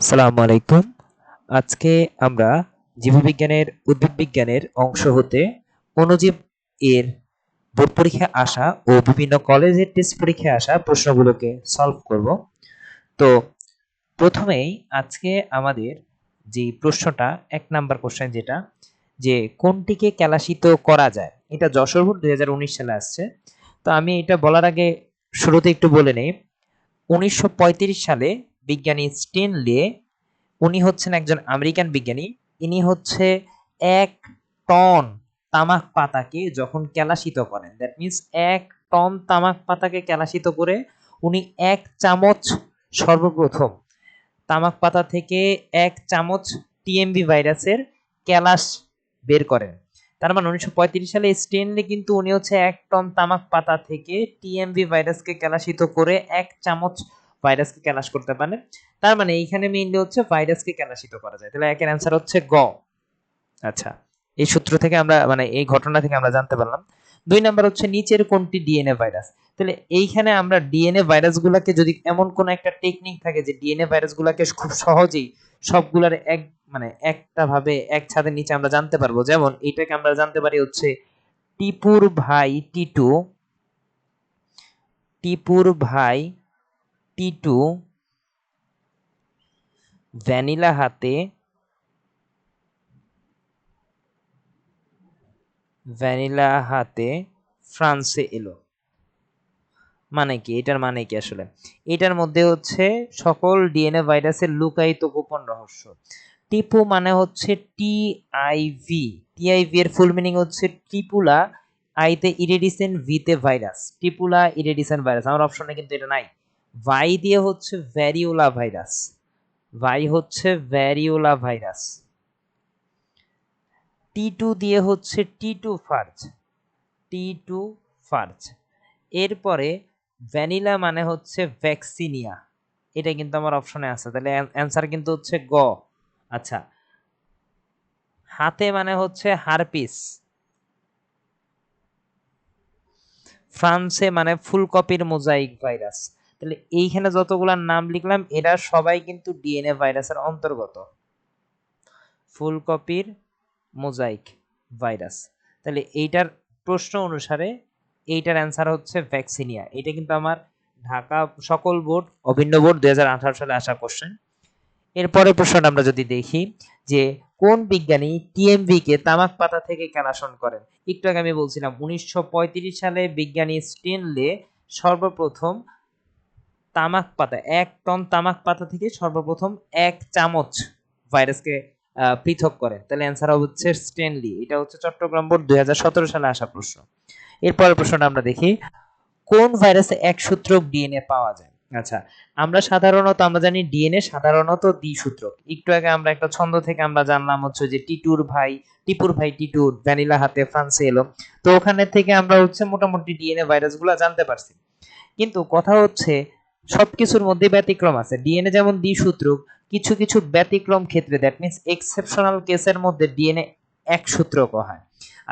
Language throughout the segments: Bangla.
আসসালামু আলাইকুম। আজকে আমরা জীববিজ্ঞানের উদ্ভিদ বিজ্ঞানের অংশ হতে অণুজীব এর বোর্ড পরীক্ষায় আসা ও বিভিন্ন কলেজের টেস্ট পরীক্ষায় আসা প্রশ্নগুলোকে সলভ করব। তো প্রথমেই আজকে আমাদের যে প্রশ্নটা ১ নাম্বার কোশ্চেন যেটা যে কোনটিকে কেলাসিত করা যায়? এটা যশোর বোর্ড ২০১৯ সালে আসছে। তো আমি এটা বলার আগে শুরুতে একটু বলে নেই। ১৯৩৫ সালে বিজ্ঞানী স্টেনলে উনি হচ্ছেন একজন আমেরিকান বিজ্ঞানী। ইনি হচ্ছে ১ টন তামাক পাতাকে যখন কেলাসিত করেন, দ্যাট মিনস ১ টন তামাক পাতাকে কেলাসিত করে উনি ১ চামচ সর্বপ্রথম তামাক পাতা থেকে ১ চামচ টিএমভি ভাইরাসের ক্যালাস বের করেন। তার মানে ১৯৩৫ সালে স্টেনলি কিন্তু উনি হচ্ছে ১ টন তামাক পাতা থেকে টিএমভি ভাইরাসকে কেলাসিত করে ১ চামচ ভাইরাসকে ক্যালাস করতে পারেন। তার মানে এইখানে মেইনলি হচ্ছে ভাইরাসকে ক্যালাসিত করা যায়। তাহলে একের অ্যান্সার হচ্ছে গ। আচ্ছা, এই সূত্র থেকে আমরা মানে এই ঘটনা থেকে আমরা জানতে পারলাম। ২ নাম্বার হচ্ছে নিচের কোনটি ডিএনএ ভাইরাস? তাহলে এইখানে আমরা ডিএনএ ভাইরাসগুলোকে যদি এমন কোন একটা টেকনিক থাকে যে ডিএনএ ভাইরাসগুলোকে খুব সহজেই সবগুলার এক মানে একটা ভাবে এক ছাদের নিচে আমরা জানতে পারবো। যেমন এটাকে আমরা জানতে পারি হচ্ছে টিপুর ভাই টিটু, টিপুর ভাই টিটু ভ্যানিলা হাতে, ভ্যানিলা হাতে ফ্রান্সে এলো। মানে কি? এটার মানে কি আসলে? এটার মধ্যে হচ্ছে সকল ডিএনএ ভাইরাসের লুকায়িত গোপন রহস্য। টিপু মানে হচ্ছে টিআইভি। টিআইভি এর ফুল মিনিং হচ্ছে টিপুলা, আইতে ইরেডিসেন্ট, ভিতে ভাইরাস। Tipula ইরেডিসেন্ট virus. আমার অপশনে কিন্তু এটা নাই। ভাই দিয়ে হচ্ছে ভ্যারিওলা ভাইরাস। ভাই হচ্ছে ভ্যারিওলা ভাইরাস। টি2 দিয়ে হচ্ছে টি2 ফার্জ। টি2 ফার্জ। এরপরে ভ্যানিলা মানে হচ্ছে ভ্যাকসিনিয়া। এটা কিন্তু আমার অপশনে আছে। তাহলে অ্যান্সার কিন্তু হচ্ছে গ। আচ্ছা, হাতে মানে হচ্ছে হারপিস। ফ্রান্সে মানে ফুলকপির মোজাইক ভাইরাস। তাহলে এইখানে যতগুলার নাম লিখলাম এরা সবাই কিন্তু ডিএনএ ভাইরাসের অন্তর্গত। ফুলকপির মোজাইক ভাইরাস। তাহলে এইটার প্রশ্ন অনুসারে এইটার অ্যান্সার হচ্ছে ভ্যাকসিনিয়া। এটা কিন্তু আমার ঢাকা সকল বোর্ড, অভিন্ন বোর্ড ২০১৮ সালে আসা কোশ্চেন। এরপরের প্রশ্নটা আমরা যদি দেখি যে কোন বিজ্ঞানী টিএমভি কে তামাক পাতা থেকে কেলাসন করেন? একটু আগে আমি বলছিলাম ১৯৩৫ সালে বিজ্ঞানী স্টেনলে সর্বপ্রথম তামাক পাতা ১ টন তামাক পাতা থেকে সর্বপ্রথম ১ চামচ ভাইরাসকে পৃথক করেন। তাহলে অ্যান্সার হচ্ছে স্টেনলি। এটা হচ্ছে চট্টগ্রাম বোর্ড ২০১৭ সালে আসা প্রশ্ন। এরপরের প্রশ্নটা আমরা দেখি কোন ভাইরাসে একসূত্রক ডিএনএ পাওয়া যায়? আচ্ছা, আমরা জানি ডিএনএ সাধারণত দ্বিসূত্রক। একটু আগে আমরা একটা ছন্দ থেকে আমরা জানলাম হচ্ছে যে টিপুর ভাই টিটু ভ্যানিলা হাতে ফ্রান্সে এলো। তো ওখানে থেকে আমরা হচ্ছে মোটামুটি ডিএনএ ভাইরাসগুলো জানতে পারছি। কিন্তু কথা হচ্ছে সবকিছুর মধ্যে ব্যতিক্রম আছে। ডিএনএ যেমন দ্বিসূত্রক, কিছু কিছু ব্যতিক্রম ক্ষেত্রে দ্যাট মিন্স এক্সেপশনাল কেসের মধ্যে ডিএনএ একসূত্রক হয়।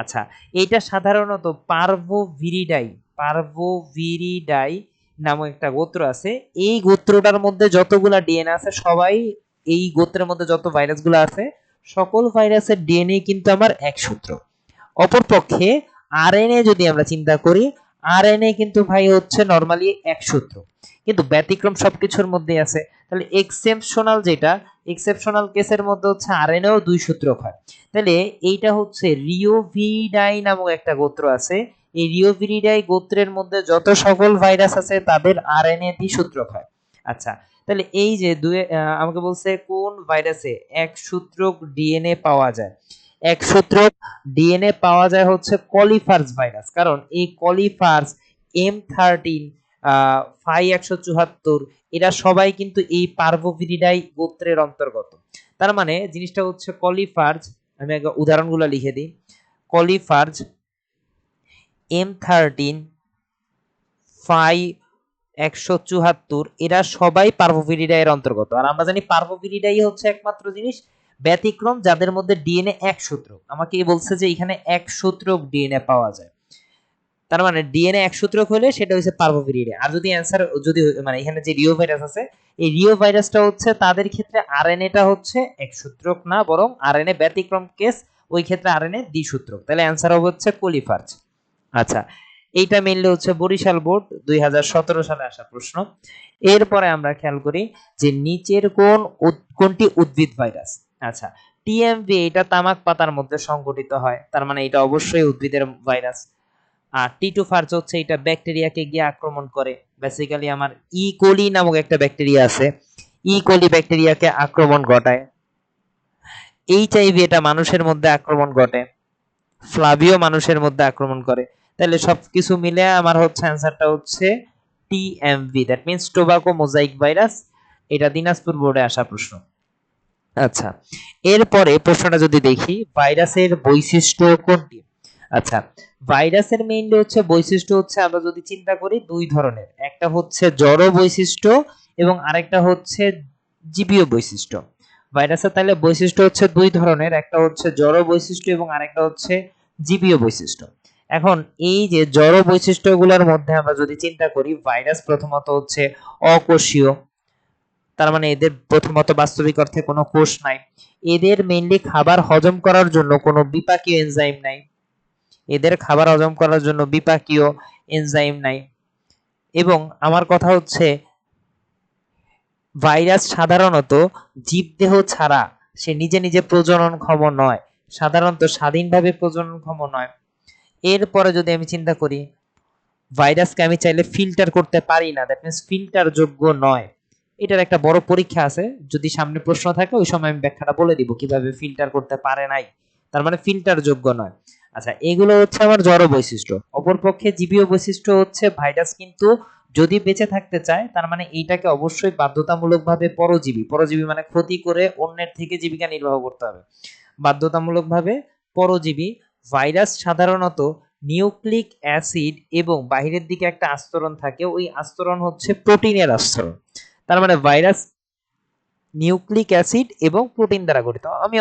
আচ্ছা, এইটা সাধারণত পার্ভোভিরিডাই নামক একটা গোত্র আছে। এই গোত্রটার মধ্যে যতগুলা ডিএনএ আছে সবাই এই গোত্রের মধ্যে যত ভাইরাসগুলো আছে সকল ভাইরাসের ডিএনএ কিন্তু আমার এক সূত্র। অপরপক্ষে আরএনএ যদি আমরা চিন্তা করি, আরএনএ কিন্তু ভাই হচ্ছে নরমালি এক সূত্র, কিন্তু ব্যতিক্রম সবকিছুর মধ্যে আছে। তাহলে এক্সেপশনাল কেসের মধ্যে হচ্ছে আরএনএও দুই সূত্রক হয়। তাহলে এইটা হচ্ছে রিওভিরিডাই নামক একটা গোত্র আছে। এই রিওভিরিডাই গোত্রের মধ্যে যত সকল ভাইরাস আছে তাদের আরএনএ দ্বিসূত্রক হয়। আচ্ছা, তাহলে এই যে আমাকে বলছে কোন ভাইরাসে এক সূত্রক ডিএনএ পাওয়া যায়? এক সূত্রক ডিএনএ পাওয়া যায় হচ্ছে কলিফার্স ভাইরাস। কারণ এই কলিফার্স, M13, ফাই ১৭৪ এরা সবাই কিন্তু এই পার্ভোভিরিডাই গোত্রের অন্তর্গত। তার মানে জিনিসটা হচ্ছে কলিফার্স, আমি আগে উদাহরণগুলো লিখে দিই। কলিফার্স, M13, ফাই ১৭৪ এরা সবাই পার্ভোভিরিডাই এর অন্তর্গত। আর আমরা জানি পার্ভোভিরিডাই হচ্ছে একমাত্র জিনিস ব্যতিক্রম যাদের মধ্যে ডিএনএ এক সূত্রক। আমাকে বলছে যে এখানে এক সূত্রক ডিএনএ পাওয়া যায়। তার মানে ডিএনএ এক সূত্রক হলে সেটা হচ্ছে পার্ভোভিরিডে। আর যদি অ্যান্সার যদি মানে এখানে যে রিও ভাইরাস আছে, এই রিও ভাইরাসটা হচ্ছে তাদের ক্ষেত্রে আরএনএটা হচ্ছে এক সূত্রক না, বরং আরএনএ ব্যতিক্রম কেস, ওই ক্ষেত্রে আরএনএ দ্বিসূত্রক। তাহলে অ্যান্সার হবে হচ্ছে কোলিফার্জ। আচ্ছা, এইটা মেইনলি হচ্ছে বরিশাল বোর্ড 2017 সালে আসা প্রশ্ন। এরপরে আমরা খেয়াল করি যে নিচের কোনটি উদ্ভিদ ভাইরাস। আচ্ছা, টিএমভি এটা তামাক পাতার মধ্যে সংঘটিত হয়, তার মানে এটা অবশ্যই উদ্ভিদের ভাইরাস। আর টিটু ফার্জ হচ্ছে এটা ব্যাকটেরিয়াকে গিয়ে আক্রমণ করে। বেসিক্যালি আমার কোলি নামক একটা ব্যাকটেরিয়া আছে, কোলি ব্যাকটেরিয়াকে আক্রমণ ঘটায়। এইচআইভি এটা মানুষের মধ্যে আক্রমণ ঘটে। ফ্লাভিও মানুষের মধ্যে আক্রমণ করে। তাহলে সবকিছু মিলে আমার হচ্ছে অ্যান্সারটা হচ্ছে TMV, that means tobacco mosaic virus. এটা দিনাজপুর বোর্ডে আসা প্রশ্ন। আচ্ছা, এরপরে প্রশ্নটা যদি দেখি, ভাইরাসের বৈশিষ্ট্য কোনটি। আচ্ছা, ভাইরাসের মেইনলি হচ্ছে বৈশিষ্ট্য হচ্ছে আমরা যদি চিন্তা করি দুই ধরনের, একটা হচ্ছে জড় বৈশিষ্ট্য এবং আরেকটা হচ্ছে জীবীয় বৈশিষ্ট্য। ভাইরাসের তাহলে বৈশিষ্ট্য হচ্ছে দুই ধরনের, একটা হচ্ছে জড় বৈশিষ্ট্য এবং আরেকটা হচ্ছে জীবীয় বৈশিষ্ট্য। এখন এই যে জড় বৈশিষ্ট্যগুলোর মধ্যে আমরা যদি চিন্তা করি, ভাইরাস প্রথমত হচ্ছে অকোষীয়, তার মানে এদের প্রথমত বাস্তবিক অর্থে কোনো কোষ নাই। এদের মেইনলি খাবার হজম করার জন্য কোনো বিপাকীয় এনজাইম নাই। এদের খাবার হজম করার জন্য বিপাকীয় এনজাইম নাই। এবং আমার কথা হচ্ছে ভাইরাস সাধারণত জীবদেহ ছাড়া সে নিজে নিজে প্রজননক্ষম নয়, সাধারণত স্বাধীনভাবে প্রজননক্ষম নয়। এরপরে যদি আমি চিন্তা করি, ভাইরাসকে আমি চাইলে ফিল্টার করতে পারি না, দ্যাট মিন্স ফিল্টার যোগ্য নয়। এটার একটা বড় পরীক্ষা আছে, যদি সামনে প্রশ্ন থাকে ওই সময় আমি ব্যাখ্যাটা বলে দিব কিভাবে ফিল্টার করতে পারে নাই, তার মানে ফিল্টার যোগ্য নয়। আচ্ছা, এগুলো হচ্ছে আমার জড় বৈশিষ্ট্য। অপরপক্ষে জীবীয় বৈশিষ্ট্য হচ্ছে ভাইরাস কিন্তু যদি বেঁচে থাকতে চায়, তার মানে এইটাকে অবশ্যই বাধ্যতামূলকভাবে পরজীবী, পরজীবী মানে ক্ষতি করে অন্যের থেকে জীবিকা নির্বাহ করতে হবে, বাধ্যতামূলকভাবে পরজীবী। ভাইরাস সাধারণত নিউক্লিক অ্যাসিড এবং বাহিরের দিকে একটা আস্তরণ থাকে, ওই আস্তরণ হচ্ছে প্রোটিনের আস্তরণ। তার মানে ভাইরাস নিউক্লিক অ্যাসিড এবং প্রোটিন দ্বারা গঠিত। আমি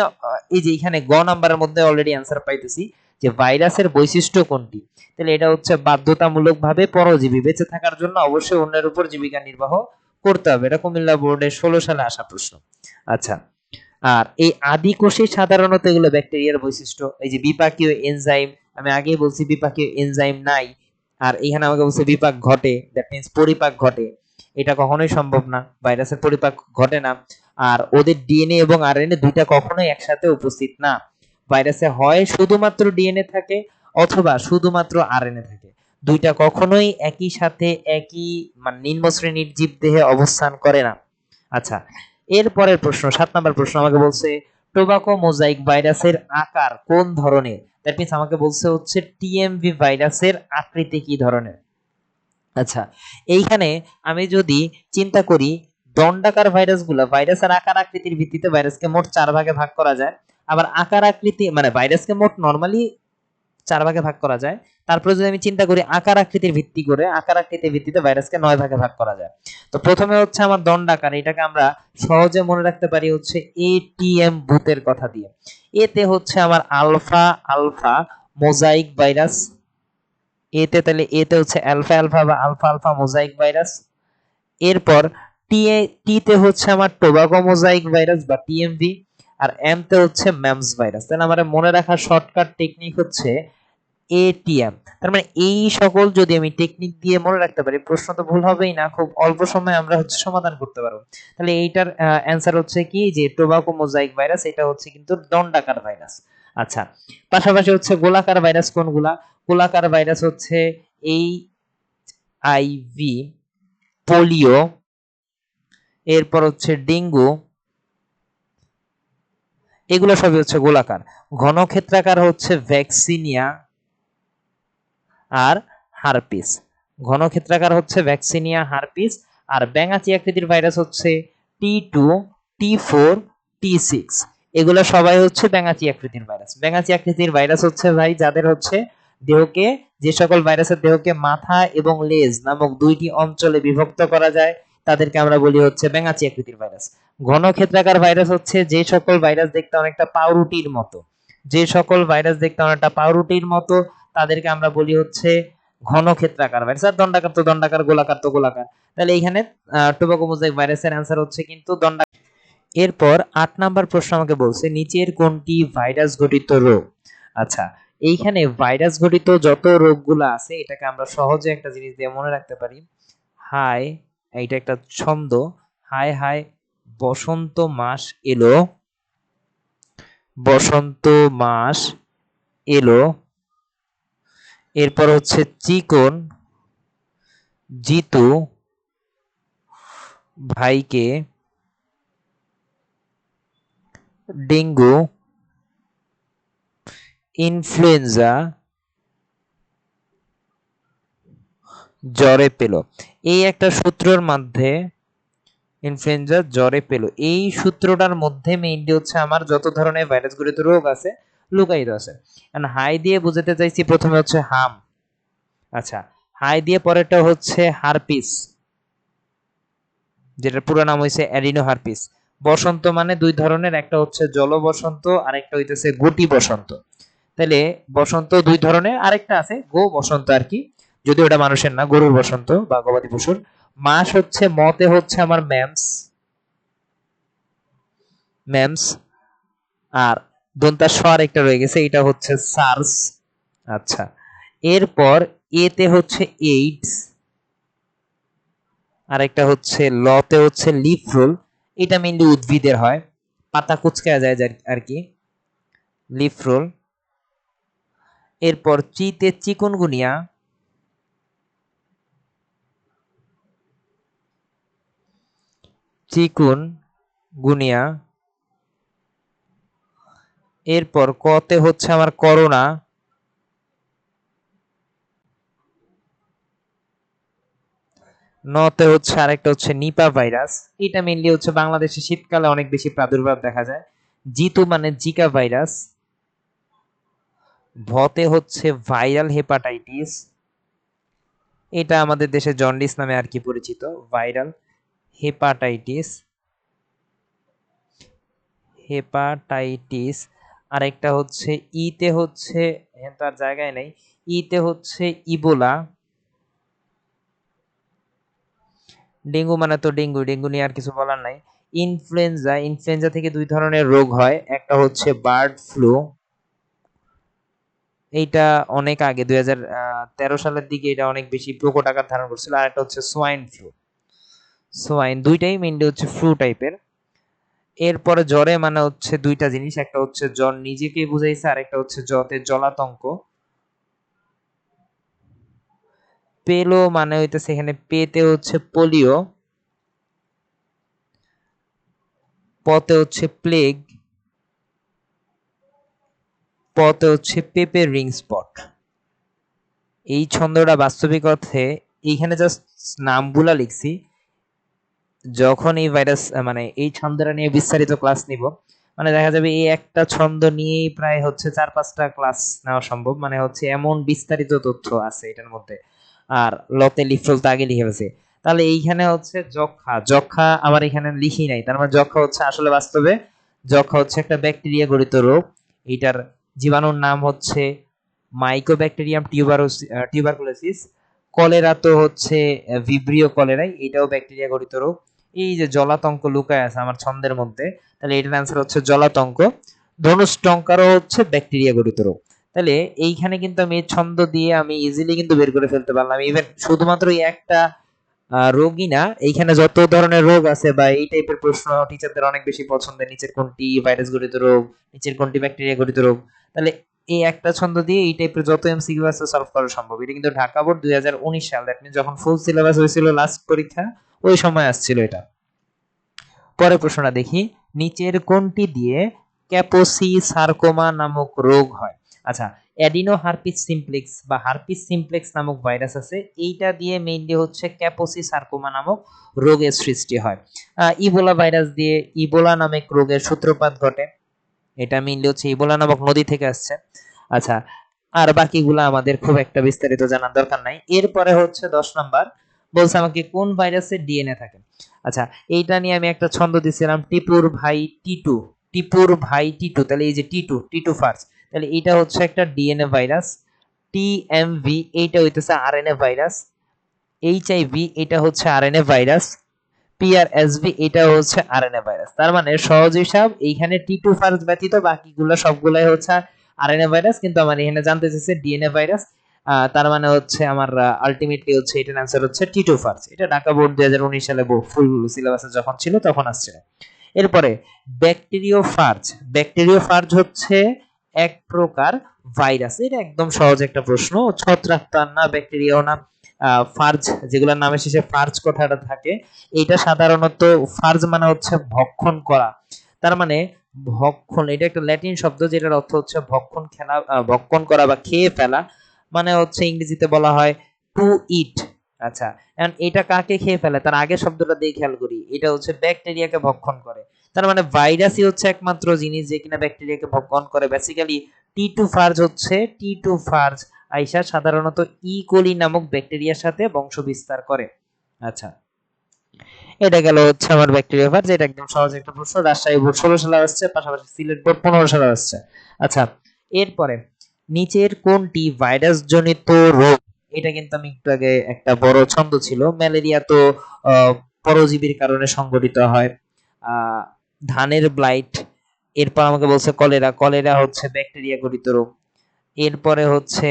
এই যে এখানে গ নাম্বারের মধ্যে অলরেডি অ্যান্সার পাইতেছি যে ভাইরাসের বৈশিষ্ট্য কোনটি, তাহলে এটা হচ্ছে বাধ্যতামূলকভাবে পরজীবী, বেঁচে থাকার জন্য অবশ্যই অন্যের উপর জীবিকা নির্বাহ করতে হবে। এটা কুমিল্লা বোর্ডে 16 সালে আসা প্রশ্ন। আচ্ছা, আর এই আদি কোষে সাধারণত এগুলো ব্যাকটেরিয়ার বৈশিষ্ট্য। এই যে বিপাকীয় এনজাইম, আমি আগেই বলছি বিপাকীয় এনজাইম নাই, আর এখানে আমাকে বলছে বিপাক ঘটে, দ্যাট মিন্স পরিপাক ঘটে। এটা কখনোই সম্ভব না, ভাইরাসের পরিপাক ঘটে না। আর ওদের ডিএনএ এবং আরএনএ দুইটা কখনোই একসাথে উপস্থিত না। ভাইরাসে হয় শুধুমাত্র ডিএনএ থাকে অথবা শুধুমাত্র আরএনএ থাকে, দুইটা কখনোই একই সাথে একই মানে নিম্ন শ্রেণীর জীবদেহে অবস্থান করে না। আচ্ছা, এরপরের প্রশ্ন 7 নাম্বার প্রশ্ন আমাকে বলছে টোবাকো মোজাইক ভাইরাসের আকার কোন ধরনের, দ্যাট মিন্স আমাকে বলছে হচ্ছে টিএমভি ভাইরাসের আকৃতি কি ধরনের। আচ্ছা, এইখানে আমি যদি চিন্তা করি দণ্ডাকার ভাইরাসগুলো, ভাইরাসের আকার আকৃতির ভিত্তিতে ভাইরাসকে মোট 4 ভাগে ভাগ করা যায়। আবার আকার আকৃতি মানে ভাইরাসকে মোট নরমালি 4 ভাগে ভাগ করা যায়। তারপরে যদি আমি চিন্তা করি আকার আকৃতির ভিত্তি করে, আকার আকৃতির ভিত্তিতে ভাইরাসকে 9 ভাগে ভাগ করা যায়। তো প্রথমে হচ্ছে আমার দণ্ডাকার, এটাকে আমরা সহজে মনে রাখতে পারি হচ্ছে এটিএম ভূতের কথা দিয়ে। এতে হচ্ছে আমার আলফা আলফা মোজাইক ভাইরাস, এতে তাহলে এতে হচ্ছে অ্যালফা অ্যালফা বা আলফা আলফা মোজাইক ভাইরাস। এরপর টিতে হচ্ছে আমার টোবাকো মোজাইক ভাইরাস বা টিএমভি, আর এম তে হচ্ছে ম্যামস ভাইরাস। তাহলে আমার মনে রাখার শর্টকাট টেকনিক হচ্ছে এটিএম। তার মানে এই সকল যদি আমি টেকনিক দিয়ে মনে রাখতে পারি, প্রশ্ন তো ভুল হবেই না, খুব অল্প সময়ে আমরা হচ্ছে সমাধান করতে পারবো। তাহলে এইটার অ্যান্সার হচ্ছে কি যে টোবাকো মোজাইক ভাইরাস, এটা হচ্ছে কিন্তু দণ্ডাকার ভাইরাস। আচ্ছা, পাশাপাশি হচ্ছে গোলাকার ভাইরাস কোনগুলা, গোলাকার ভাইরাস হচ্ছে এই আইভি, পোলিও, এরপর হচ্ছে ডেঙ্গু, এগুলো সবই হচ্ছে গোলাকার। ঘনক্ষেত্রাকার হচ্ছে ভ্যাকসিনিয়া আর হারপিস, ঘনক্ষেত্রাকার হচ্ছে ভ্যাকসিনিয়া হারপিস। আর ব্যাঙাচি আকৃতির ভাইরাস হচ্ছে টি2, টি4, টি6, এগুলো সবাই হচ্ছে ব্যাঙাচি আকৃতির ভাইরাস। ব্যাঙাচি আকৃতির ভাইরাস হচ্ছে ভাই যাদের হচ্ছে দেহকে, যে সকল ভাইরাসের দেহকে মাথা এবং লেজ নামক দুইটি অঞ্চলে বিভক্ত করা যায়, তাদেরকে আমরা বলি হচ্ছে ব্যাঙাচি আকৃতির ভাইরাস। ঘনক্ষেত্রাকার ভাইরাস হচ্ছে যে সকল ভাইরাস দেখতে অনেকটা পাউরুটির মতো, যে সকল ভাইরাস দেখতে অনেকটা পাউরুটির মতো, তাদেরকে আমরা বলি হচ্ছে ঘনক্ষেত্রাকার ভাইরাস। আর দণ্ডাকার তো দণ্ডাকার, গোলাকার তো গোলাকার। তাহলে এইখানে টোবাকো মোজাইক ভাইরাসের অ্যান্সার হচ্ছে কিন্তু দণ্ডাকার। এরপর ৮ নাম্বার প্রশ্ন আমাকে বলছে নিচের কোনটি ভাইরাস ঘটিত রোগ। আচ্ছা, এইখানে ভাইরাস ঘটিত যত রোগগুলো আছে এটাকে আমরা সহজে একটা জিনিস দিয়ে মনে রাখতে পারি। হাই, এইটা একটা ছন্দ। হাই হাই বসন্ত মাস এলো, বসন্ত মাস এলো। এরপর হচ্ছে চিকন, জিতু ভাইকে ডেঙ্গু, ইনফ্লুয়েঞ্জা জ্বরে পেল। এই একটা সূত্রের মধ্যে ইনফ্লুয়েঞ্জা জ্বরে পেল, এই সূত্রটার মধ্যে মেইনলি হচ্ছে আমার যত ধরনের ভাইরাসঘটিত রোগ আছে লুকায়িত আছে। হাই দিয়ে বুঝাতে চাইছি প্রথমে হচ্ছে হাম। আচ্ছা, হাই দিয়ে পরেরটা হচ্ছে হারপিস, যেটার পুরো নাম হইছে অ্যাডিনো হারপিস। বসন্ত মানে দুই ধরনের, একটা হচ্ছে জল বসন্ত আর একটা হইতেছে গুটি বসন্ত। তাহলে বসন্ত দুই ধরনের, আরেকটা আছে গো বসন্ত আর কি, যদি ওটা মানুষের না, গরুর বসন্ত বা গবাদি পশুর। মাস হচ্ছে মতে হচ্ছে আমার ম্যামস, ম্যামস। আর দন্তা স একটা রয়ে গেছে, এটা হচ্ছে সার্স। আচ্ছা, এরপর এতে হচ্ছে এইডস, আর একটা হচ্ছে লতে হচ্ছে লিফ রোল। এটা মেইনলি উদ্ভিদের হয়, পাতা কুচকা যায় আর কি, লিফ রোল। এরপর চিতে চিকুনগুনিয়া, চিকুন গুনিয়া। এরপর কতে হচ্ছে আমার করোনা, নতে হচ্ছে আরেকটা হচ্ছে নিপা ভাইরাস। এটা মেইনলি হচ্ছে বাংলাদেশে শীতকালে অনেক বেশি প্রাদুর্ভাব দেখা যায়। জিতু মানে জিকা ভাইরাস। ভতে হচ্ছে ভাইরাল হেপাটাইটিস, এটা আমাদের দেশে জন্ডিস নামে আর কি পরিচিত, ভাইরাল হেপাটাইটিস, হেপাটাইটিস। আরেকটা হচ্ছে ইতে হচ্ছে, তার জায়গায় নেই, ইতে হচ্ছে ইবোলা। ডেঙ্গু মানে তো ডেঙ্গু, ডেঙ্গু নিয়ে আর কিছু বলার নাই। ইনফ্লুয়েঞ্জা, ইনফ্লুয়েঞ্জা থেকে দুই ধরনের রোগ হয়, একটা হচ্ছে বার্ড ফ্লু, এইটা অনেক আগে 2013 সালের দিকে এটা অনেক বেশি প্রকট আকার ধারণ করছিল। আর একটা হচ্ছে সোয়াইন ফ্লু, সোয়াইন, দুইটাই মেইনলি হচ্ছে ফ্লু টাইপের। এরপরে জ্বরে মানে হচ্ছে দুইটা জিনিস, একটা হচ্ছে জ্বর নিজেকে বুঝাইছে, আর একটা হচ্ছে জ্বরে জলাতঙ্ক। পেলো মানে হইতেছে এখানে পেতে হচ্ছে পোলিও, পতে হচ্ছে প্লেগ, পতে হচ্ছে পেপে রিং স্পট। এই ছন্দটা বাস্তবিক অর্থে এইখানে জাস্ট নামগুলা লিখছি, যখন এই ভাইরাস মানে এই ছন্দটা নিয়ে বিস্তারিত ক্লাস নিব, মানে দেখা যাবে এই একটা ছন্দ নিয়েই প্রায় হচ্ছে 4-5টা ক্লাস নেওয়া সম্ভব, মানে হচ্ছে এমন বিস্তারিত তথ্য আছে এটার মধ্যে। আর লতে লিফরোল তো আগে লিখে ফেলছি। তাহলে এইখানে হচ্ছে যক্ষা, যক্ষা আমার এখানে লিখি নাই, তার মানে যক্ষা হচ্ছে আসলে বাস্তবে যক্ষা হচ্ছে একটা ব্যাকটেরিয়া গঠিত রোগ। এইটার জীবাণুর নাম হচ্ছে মাইকোব্যাকটেরিয়াম টিউবারকুলোসিস। কলেরা তো হচ্ছে ভিব্রিও কলেরাই, এটাও ব্যাকটেরিয়া গঠিত রোগ। এই যে জলাতঙ্ক লুকায় আছে আমার ছন্দের মধ্যে, তাহলে এটার অ্যান্সার হচ্ছে জলাতঙ্ক। ধনুষ্টঙ্কারও হচ্ছে ব্যাকটেরিয়া গঠিত রোগ। তাহলে এইখানে কিন্তু আমি ছন্দ দিয়ে আমি ইজিলি কিন্তু বের করে ফেলতে পারলাম। ইভেন শুধুমাত্র এই একটা রোগই না, এইখানে যত ধরনের রোগ আছে বা এই টাইপের প্রশ্ন টিচারদের অনেক বেশি পছন্দের, নিচের কোনটি ভাইরাস ঘটিত রোগ, নিচের কোনটি ব্যাকটেরিয়া ঘটিত রোগ। তাহলে এই একটা ছন্দ দিয়ে এই টাইপের যত এমসিকিউ আছে সলভ করা সম্ভব। এটা কিন্তু ঢাকা বোর্ড 2019 সাল, দ্যাট মিন্স যখন ফুল সিলেবাস হয়েছিল লাস্ট পরীক্ষা, ওই সময় আসছিল এটা। পরের প্রশ্নটা দেখি, নিচের কোনটি দিয়ে ক্যাপোসি সার্কোমা নামক রোগ হয়। আচ্ছা, অ্যাডিনো হারপিস সিমপ্লেক্স বা হারপিস সিমপ্লেক্স নামক ভাইরাস আছে, এইটা দিয়ে মেইনলি হচ্ছে ক্যাপোসি সার্কোমা নামক রোগের সৃষ্টি হয়। ইবোলা ভাইরাস দিয়ে ইবোলা নামক রোগের সূত্রপাত ঘটে, এটা মেইনলি হচ্ছে ইবোলা নামক নদী থেকে আসছে। আচ্ছা, আর বাকিগুলা আমাদের খুব একটা বিস্তারিত জানার দরকার নাই। এরপরে হচ্ছে 10 নাম্বার, বলছে আমাকে কোন ভাইরাসের ডিএনএ থাকে। আচ্ছা, এইটা নিয়ে আমি একটা ছন্দ দিছিলাম, টিপুর ভাই টিটু, টিপুর ভাই টিটু। তাহলে এই যে টিটু, টিটু ফার্স্ট, তাহলে এটা হচ্ছে একটা ডিএনএ ভাইরাস। টিএমভি এইটা হইতেছে আরএনএ ভাইরাস, এইচআইভি এটা হচ্ছে আরএনএ ভাইরাস, পিআরএসভি এটা হচ্ছে আরএনএ ভাইরাস। তার মানে সহজ হিসাব, এইখানে টি2 ভাইরাস ব্যতীত বাকিগুলো সবগুলাই হচ্ছে আরএনএ ভাইরাস, কিন্তু আমার এখানে জানতে চাইছে ডিএনএ ভাইরাস। তার মানে হচ্ছে আমার আলটিমেটলি হচ্ছে এটার অ্যান্সার হচ্ছে টি2 ভাইরাস। এটা ঢাকা বোর্ড 2019 সালে ফুল সিলেবাসে যখন ছিল তখন আসছে। এরপরে ব্যাকটেরিওফার্জ। ব্যাকটেরিওফার্জ হচ্ছে এক প্রকার ভাইরাস। এটা একদম সহজ একটা প্রশ্ন। ছত্রাক তো আর না, ব্যাকটেরিয়াও না। ফার্জ, যেগুলোর নামের শেষে ফার্জ কথাটা থাকে, এটা সাধারণত ফার্জ মানে হচ্ছে ভক্ষণ করা। তার মানে ভক্ষণ, এটা একটা ল্যাটিন শব্দ যেটার অর্থ হচ্ছে ভক্ষণ, খেলা, ভক্ষণ করা বা খেয়ে ফেলা। মানে হচ্ছে ইংরেজিতে বলা হয় টু ইট। আচ্ছা, এখন এটা কাকে খেয়ে ফেলে তার আগের শব্দটা দিয়ে খেয়াল করি, এটা হচ্ছে ব্যাকটেরিয়াকে ভক্ষণ করে। তার মানে ভাইরাসই হচ্ছে একমাত্র জিনিস যে কিনা ব্যাকটেরিয়াকে ভক্ষণ করে। বেসিক্যালি টি2 ফার্জ হচ্ছে, টি2 ফার্জ আইসা সাধারণত কোলি নামক ব্যাকটেরিয়ার সাথে বংশ বিস্তার করে। আচ্ছা, এটা গেল হচ্ছে আমার ব্যাকটেরিয়া ফার্জ। এটা একদম সহজ একটা প্রশ্ন, রাজশাহী বোর্ড 16 সালে আসছে, পাশাপাশি সিলেট বোর্ড 15 সালে আসছে। আচ্ছা, এরপরে নিচের কোনটি ভাইরাস জনিত রোগ? এটা কিন্তু আমি একটু আগে একটা বড় ছন্দ ছিল। ম্যালেরিয়া তো পরজীবীর কারণে সংঘটিত হয়। আহ, ধানের ব্লাইট। এরপর আমাকে বলছে কলেরা। কলেরা হচ্ছে ব্যাকটেরিয়া ঘটিত রোগ। এরপরে হচ্ছে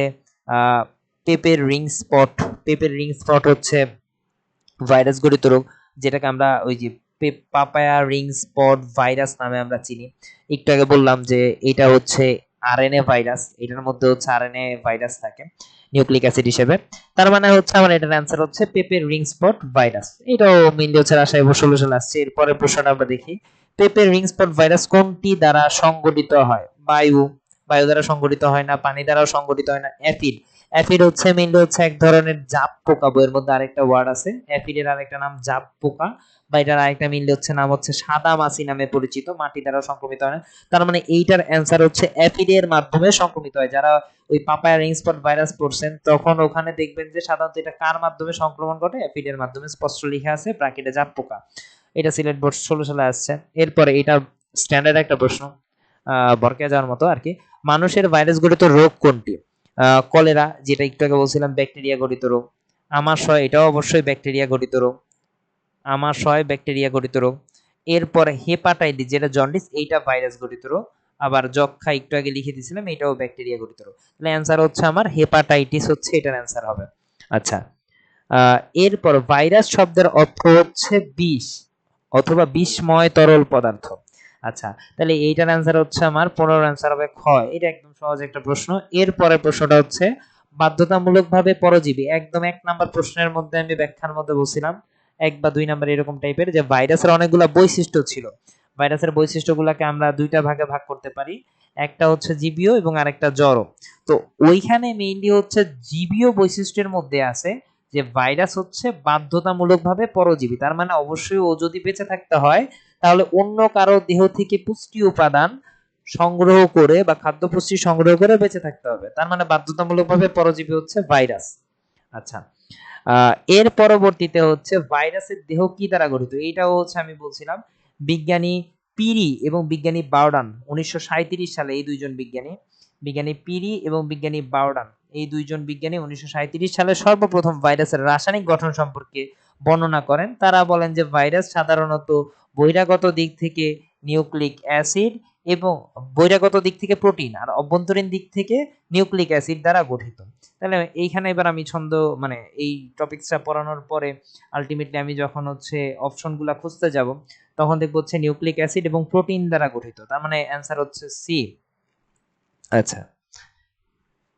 আহ পেপের রিং স্পট। পেপের রিং স্পট হচ্ছে ভাইরাস ঘটিত রোগ, যেটাকে আমরা ওই যে পাপায়া রিং স্পট ভাইরাস নামে আমরা চিনি। একটু আগে বললাম যে এটা হচ্ছে আরএনএ ভাইরাস, এটার মধ্যে হচ্ছে আরএনএ ভাইরাস থাকে নিউক্লিক অ্যাসিড হিসেবে। তার মানে হচ্ছে আমার এটার অ্যান্সার হচ্ছে পেপের রিং স্পট ভাইরাস। এটাও মেইনলি হচ্ছে রাজশাহী 16 সালে আসছে। এরপরে প্রশ্নটা আমরা দেখি, পেপের রিং স্পট ভাইরাস কোনটি দ্বারা সংঘটিত হয়? বায়ু। বায়ু দ্বারা সংঘটিত হয় না, পানি দ্বারাও সংঘটিত হয় না। অ্যাসিড। অ্যাফিড হচ্ছে মেইনলি হচ্ছে এক ধরনের জাপ পোকা, বইয়ের মধ্যে আরেকটা ওয়ার্ড আছে অ্যাফিডের, আরেকটা নাম জাপ পোকা, বা এটার আরেকটা মেইনলি হচ্ছে নাম হচ্ছে সাদা মাছি নামে পরিচিত, মাটি দ্বারা সংক্রমিত হয় না। তার মানে এইটার অ্যান্সার হচ্ছে অ্যাফিডের মাধ্যমে সংক্রমিত হয়। যারা ওই পাপায়া রিং স্পট ভাইরাস পড়ছেন তখন ওখানে দেখবেন যে সাধারণত এটা কার মাধ্যমে সংক্রমণ ঘটে, অ্যাফিডের মাধ্যমে, স্পষ্ট লেখা আছে ব্র্যাকেটে জাপ পোকা। এটা সিলেট বোর্ড 16 সালে আসছে। এরপরে এটা স্ট্যান্ডার্ড একটা প্রশ্ন, বরকে যাওয়ার মতো আর কি। মানুষের ভাইরাস ঘটিত রোগ কোনটি? কলেরা, যেটা একটু আগে বলছিলাম ব্যাকটেরিয়া ঘটিত রোগ। আমাশয়, এটাও অবশ্যই ব্যাকটেরিয়া ঘটিত রোগ। আমাশয় ব্যাকটেরিয়া ঘটিত রোগ। এরপরে হেপাটাইটিস, যেটা জন্ডিস, এইটা ভাইরাস ঘটিত রোগ। আবার যক্ষা একটু আগে লিখে দিয়েছিলাম, এটাও ব্যাকটেরিয়া ঘটিত রোগ। তাহলে অ্যান্সার হচ্ছে আমার হেপাটাইটিস হচ্ছে এটার অ্যান্সার হবে। আচ্ছা, এরপর ভাইরাস শব্দের অর্থ হচ্ছে বিষ অথবা বিষময় তরল পদার্থ। আচ্ছা, তাহলে এইটার অ্যান্সার হচ্ছে আমার 15 অ্যান্সার হবে খ। এটা একদম সহজ একটা প্রশ্ন। এরপরের প্রশ্নটা হচ্ছে বাধ্যতামূলকভাবে পরজীবী। একদম 1 নাম্বার প্রশ্নের মধ্যে আমি ব্যাখ্যার মধ্যে বলছিলাম 1 বা 2 নাম্বার এরকম টাইপের, যে ভাইরাসের অনেকগুলা বৈশিষ্ট্য ছিল। ভাইরাসের বৈশিষ্ট্যগুলোকে আমরা দুইটা ভাগে ভাগ করতে পারি, একটা হচ্ছে জীবীয় এবং আরেকটা জড়। তো ওইখানে মেইনলি হচ্ছে জীবীয় বৈশিষ্ট্যের মধ্যে আছে যে ভাইরাস হচ্ছে বাধ্যতামূলকভাবে পরজীবী। তার মানে অবশ্যই ও যদি বেঁচে থাকতে হয় তাহলে অন্য কারো দেহ থেকে পুষ্টি উপাদান সংগ্রহ করে বা খাদ্য পুষ্টি সংগ্রহ করে বেঁচে থাকতে হবে। তার মানে বাধ্যতামূলকভাবে পরজীবী হচ্ছে ভাইরাস। আচ্ছা, এর পরবর্তীতে হচ্ছে ভাইরাসের দেহ কি দ্বারা গঠিত? এইটাও হচ্ছে আমি বলছিলাম বিজ্ঞানী পিরি এবং বিজ্ঞানী বার্ডান 1937 সালে, এই দুইজন বিজ্ঞানী, বিজ্ঞানী পিরি এবং বিজ্ঞানী বার্ডান, এই দুইজন বিজ্ঞানী 1937 সালে সর্বপ্রথম ভাইরাসের রাসায়নিক গঠন সম্পর্কে বর্ণনা করেন। তারা বলেন যে ভাইরাস সাধারণত বহিরাগত দিক থেকে নিউক্লিক অ্যাসিড এবং বহিরাগত দিক থেকে প্রোটিন আর অভ্যন্তরীণ দিক থেকে নিউক্লিক অ্যাসিড দ্বারা গঠিত। তাহলে এইখানে এবার আমি ছন্দ মানে এই টপিকসটা পড়ানোর পরে আলটিমেটলি আমি যখন হচ্ছে অপশনগুলো খুঁজতে যাব তখন দেখবো হচ্ছে নিউক্লিক অ্যাসিড এবং প্রোটিন দ্বারা গঠিত। তার মানে অ্যান্সার হচ্ছে সি। আচ্ছা,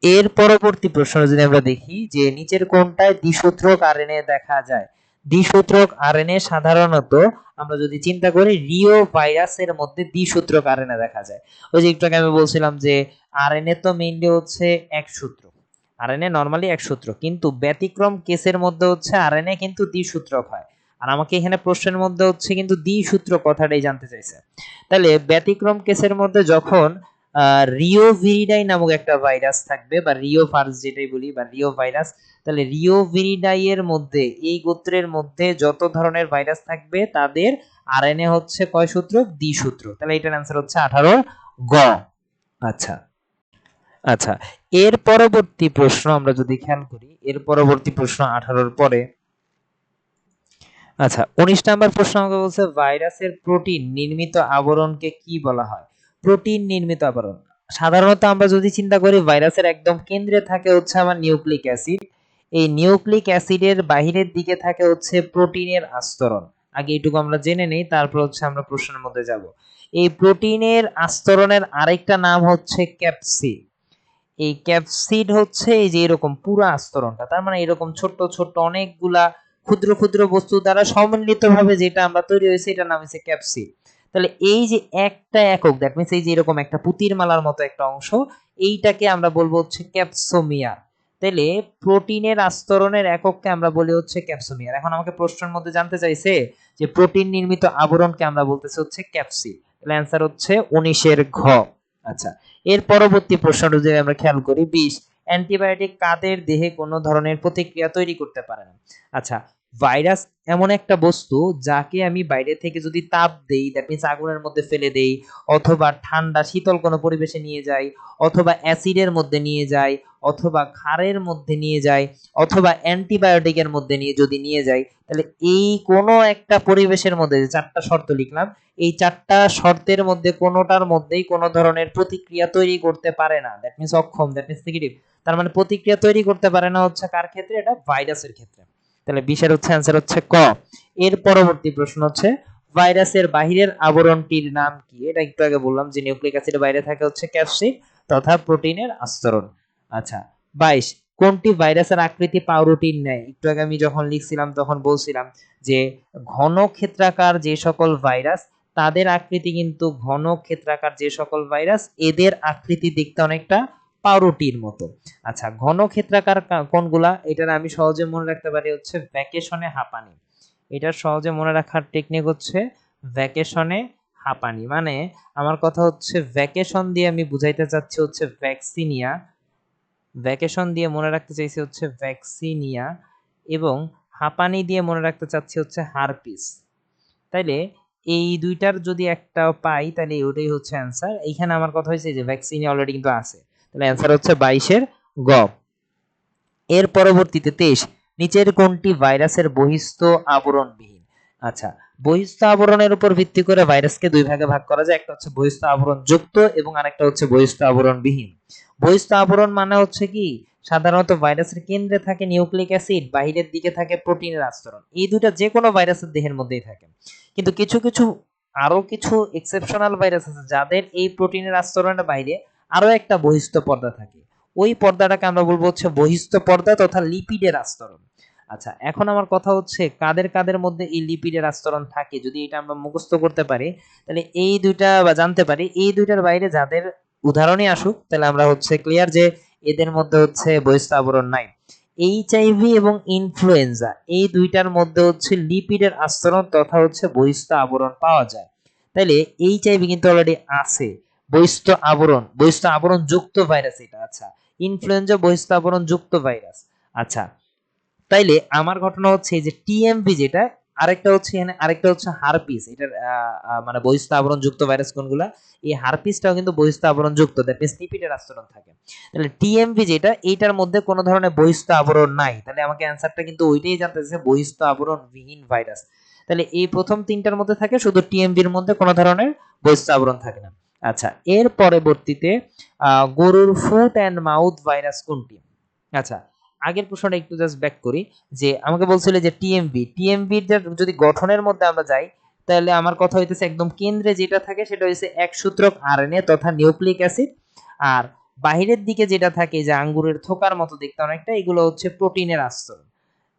এর পরবর্তী প্রশ্ন যদি আমরা দেখি যে নিচের কোনটায় দ্বিসূত্রক আরএনএ দেখা যায়? দ্বিসূত্রক আরএনএ সাধারণত আমরা যদি চিন্তা করি রিও ভাইরাসের মধ্যে দ্বিসূত্রক আরএনএ দেখা যায়। ওই যে একটু আগে আমি বলছিলাম যে আরএনএ তো মেইনলি হচ্ছে এক সূত্র, আরএনএ নরমালি এক সূত্র, কিন্তু ব্যতিক্রম কেসের মধ্যে হচ্ছে আরএনএ কিন্তু দ্বিসূত্রক হয়। আর আমাকে এখানে প্রশ্নের মধ্যে হচ্ছে কিন্তু দ্বিসূত্র কথাটাই জানতে চাইছে। তাহলে ব্যতিক্রম কেসের মধ্যে যখন রিও ভিরিডাই নামক একটা ভাইরাস থাকবে বা রিও ভাইরাস যেটাই বলি বা রিও ভাইরাস, তাহলে রিও ভিরিডাই এর মধ্যে এই গোত্রের মধ্যে যত ধরনের ভাইরাস থাকবে তাদের আরএনএ হচ্ছে কয় সূত্রক? দ্বিসূত্রক। তাহলে এটার অ্যান্সার হচ্ছে 18 গ। আচ্ছা, আচ্ছা, এর পরবর্তী প্রশ্ন আমরা যদি খেয়াল করি, এর পরবর্তী প্রশ্ন 18 পরে। আচ্ছা, 19 নাম্বার প্রশ্ন আমাকে বলছে ভাইরাসের প্রোটিন নির্মিত আবরণকে কি বলা হয়? প্রোটিন নির্মিত আবরণ সাধারণত আমরা যদি চিন্তা করি, ভাইরাসের একদম কেন্দ্রে থাকে হচ্ছে আমার নিউক্লিক অ্যাসিড। এই নিউক্লিক অ্যাসিডের বাহিরের দিকে থাকে হচ্ছে প্রোটিনের আস্তরণ। আগে এইটুকু আমরা জেনে নেই, তারপর হচ্ছে আমরা প্রশ্নের মধ্যে যাব। এই প্রোটিনের আস্তরণের আরেকটা নাম হচ্ছে ক্যাপসিড। এই ক্যাপসিড হচ্ছে এই যে এরকম পুরো আস্তরণটা, তার মানে এরকম ছোট্ট ছোট্ট অনেকগুলা ক্ষুদ্র ক্ষুদ্র বস্তু দ্বারা সমন্বিতভাবে যেটা আমরা তৈরি হয়েছে, এটার নাম হচ্ছে ক্যাপসিড। তাহলে এই যে একটা একক, দ্যাট মিন্স এই যে এরকম একটা পুতির মালার মতো একটা অংশ, এইটাকে আমরা বলবো হচ্ছে ক্যাপসোমিয়ার। তাহলে প্রোটিনের আস্তরণের একককে আমরা বলি হচ্ছে ক্যাপসোমিয়ার। এখন আমাকে প্রশ্নের মধ্যে জানতে চাইছে যে প্রোটিন নির্মিত আবরণকে আমরা বলতেছি হচ্ছে ক্যাপসিড। তাহলে অ্যান্সার হচ্ছে 19 এর ঘ। আচ্ছা, এর পরবর্তী প্রশ্নটা যদি আমরা খেয়াল করি, 20, অ্যান্টিবায়োটিক কাদের দেহে কোনো ধরনের প্রতিক্রিয়া তৈরি করতে পারে না? আচ্ছা, ভাইরাস এমন একটা বস্তু যাকে আমি বাইরে থেকে যদি তাপ দেই, দ্যাট মিন্স আগুনের মধ্যে ফেলে দেই, অথবা ঠান্ডা শীতল কোনো পরিবেশে নিয়ে যাই, অথবা অ্যাসিডের মধ্যে নিয়ে যাই, অথবা ক্ষারের মধ্যে নিয়ে যাই, অথবা অ্যান্টিবায়োটিকের মধ্যে যদি নিয়ে যাই, তাহলে এই কোনো একটা পরিবেশের মধ্যে যে চারটা শর্ত লিখলাম, এই চারটা শর্তের মধ্যে কোনোটার মধ্যেই কোনো ধরনের প্রতিক্রিয়া তৈরি করতে পারে না। দ্যাট মিন্স অক্ষম, দ্যাট মিন্স নেগেটিভ। তার মানে প্রতিক্রিয়া তৈরি করতে পারে না হচ্ছে কার ক্ষেত্রে? এটা ভাইরাসের ক্ষেত্রে। তাহলে 20 হচ্ছে অ্যান্সার হচ্ছে ক। এর পরবর্তী প্রশ্ন হচ্ছে ভাইরাসের বাহিরের আবরণটির নাম কি? এটা একটু আগে বললাম যে নিউক্লিক অ্যাসিডের বাইরে থাকে হচ্ছে ক্যাপসিড তথা প্রোটিনের আস্তরণ। আচ্ছা, 22, কোনটি ভাইরাসের আকৃতি পাউরুটির ন্যায়? একটু আগে আমি যখন লিখছিলাম তখন বলছিলাম যে ঘন ক্ষেত্রাকার যে সকল ভাইরাস, তাদের আকৃতি কিন্তু ঘন ক্ষেত্রাকার যে সকল ভাইরাস, এদের আকৃতি দেখতে অনেকটা পাউরুটির মতো। আচ্ছা, ঘন ক্ষেত্রাকার কোনগুলা? এটার আমি সহজে মনে রাখতে পারি হচ্ছে ভ্যাকেশনে হাঁপানি। এটার সহজে মনে রাখার টেকনিক হচ্ছে ভ্যাকেশনে হাঁপানি। মানে আমার কথা হচ্ছে ভ্যাকেশন দিয়ে আমি বুঝাইতে চাচ্ছি হচ্ছে ভ্যাকসিনিয়া, ভ্যাকেশন দিয়ে মনে রাখতে চাইছি হচ্ছে ভ্যাকসিনিয়া, এবং হাঁপানি দিয়ে মনে রাখতে চাচ্ছি হচ্ছে হারপিস। তাইলে এই দুইটার যদি একটা পাই তাহলে ওটাই হচ্ছে অ্যান্সার। এইখানে আমার কথা হয়েছে যে ভ্যাকসিন অলরেডি কিন্তু আছে, তাহলে অ্যান্সার হচ্ছে 22 গ। এর পরবর্তীতে 23, নিচের কোনটি ভাইরাসের বহিস্থ আবরণবিহীন? আচ্ছা, বহিস্থ আবরণের উপর ভিত্তি করে ভাইরাসকে দুই ভাগে ভাগ করা যায়, একটা হচ্ছে বহিস্থ আবরণ যুক্ত এবং আরেকটা হচ্ছে বহিস্থ আবরণবিহীন। বহিস্থ আবরণ মানে হচ্ছে কি, সাধারণত ভাইরাসের কেন্দ্রে থাকে নিউক্লিক অ্যাসিড, বাহিরের দিকে থাকে প্রোটিনের আস্তরণ। এই দুইটা যে কোনো ভাইরাসের দেহের মধ্যেই থাকে। কিন্তু কিছু কিছু আরো কিছু এক্সেপশনাল ভাইরাস আছে যাদের এই প্রোটিনের আস্তরণের বাইরে আরো একটা বহিস্থ পর্দা থাকে। ওই পর্দাটাকে আমরা বলবো হচ্ছে বহিস্থ পর্দা তথা লিপিডের আস্তরণ। আচ্ছা, এখন আমার কথা হচ্ছে কাদের কাদের মধ্যে এই লিপিডের আস্তরণ থাকে, যদি এটা আমরা মুখস্থ করতে পারি তাহলে এই দুইটা বা জানতে পারি, এই দুইটার বাইরে যাদের উদাহরণই আসুক তাহলে আমরা হচ্ছে ক্লিয়ার যে এদের মধ্যে হচ্ছে বহিস্থ আবরণ নাই। এইচআইভি এবং ইনফ্লুয়েঞ্জা এই দুইটার মধ্যে হচ্ছে লিপিডের আস্তরণ তথা হচ্ছে বহিস্থ আবরণ পাওয়া যায়। তাইলে এইচআইভি কিন্তু অলরেডি আছে, বহিস্থ আবরণ, বহিস্থ আবরণ যুক্ত ভাইরাস এটা। আচ্ছা, ইনফ্লুয়েঞ্জা বহিস্থ আবরণ যুক্ত ভাইরাস। আচ্ছা, তাইলে আমার ঘটনা হচ্ছে যে টিএমভি যেটা, আরেকটা হচ্ছে এখানে আরেকটা হচ্ছে হারপিস। এটার মানে বহিস্থ আবরণ যুক্ত ভাইরাস কোনগুলা? এই হারপিসটাও কিন্তু বহিস্থ আবরণ যুক্ত, দ্যাট মিন্স লিপিডের আস্তরণ থাকে। তাহলে টিএমভি যেটা, এইটার মধ্যে কোনো ধরনের বহিস্থ আবরণ নাই, তাহলে আমাকে অ্যানসারটা কিন্তু ওইটাই জানতে চাইছে, বহিস্থ আবরণ বিহীন ভাইরাস। তাহলে এই প্রথম তিনটার মধ্যে থাকে, শুধু টিএমভির মধ্যে কোনো ধরনের বহিস্থ আবরণ থাকে না। আচ্ছা, এর পরবর্তীতে গরুর ফুট অ্যান্ড মাউথ ভাইরাস কোনটি? আচ্ছা, আগের প্রশ্নটা একটু জাস্ট ব্যাক করি, যে আমাকে বলছিল যে টিএমভি, টিএমভির যদি গঠনের মধ্যে আমরা যাই তাহলে আমার কথা হইতেছে একদম কেন্দ্রে যেটা থাকে সেটা হচ্ছে এক সূত্রক আরএনএ তথা নিউক্লিক অ্যাসিড, আর বাহিরের দিকে যেটা থাকে যে আঙ্গুরের থোকার মতো দেখতে অনেকটা, এগুলো হচ্ছে প্রোটিনের আস্তরণ।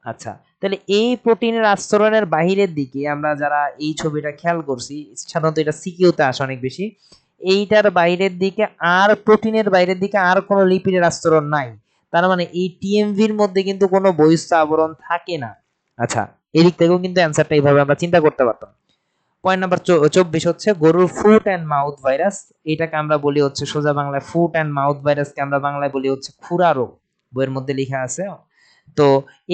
আচ্ছা, তাহলে এই প্রোটিনের আস্তরণের বাহিরের দিকে আমরা যারা এই ছবিটা খেয়াল করছি, সাধারণত এটা সিকিউতে আসে অনেক বেশি, এইটার বাইরের দিকে আর প্রোটিনের বাইরের দিকে আর কোনো লিপিডের আস্তরণ নাই। তার মানে এই টিএমভির মধ্যে কিন্তু কোনো বহিস্থ আবরণ থাকে না। আচ্ছা, এদিক থেকেও কিন্তু অ্যান্সারটা এইভাবে আমরা চিন্তা করতে পারতাম। পয়েন্ট নাম্বার 24 হচ্ছে গরুর ফুট অ্যান্ড মাউথ ভাইরাস। এটাকে আমরা বলি হচ্ছে সোজা বাংলায়, ফুট অ্যান্ড মাউথ ভাইরাসকে আমরা বাংলায় বলি হচ্ছে খুরা রোগ। বইয়ের মধ্যে লেখা আছে। তো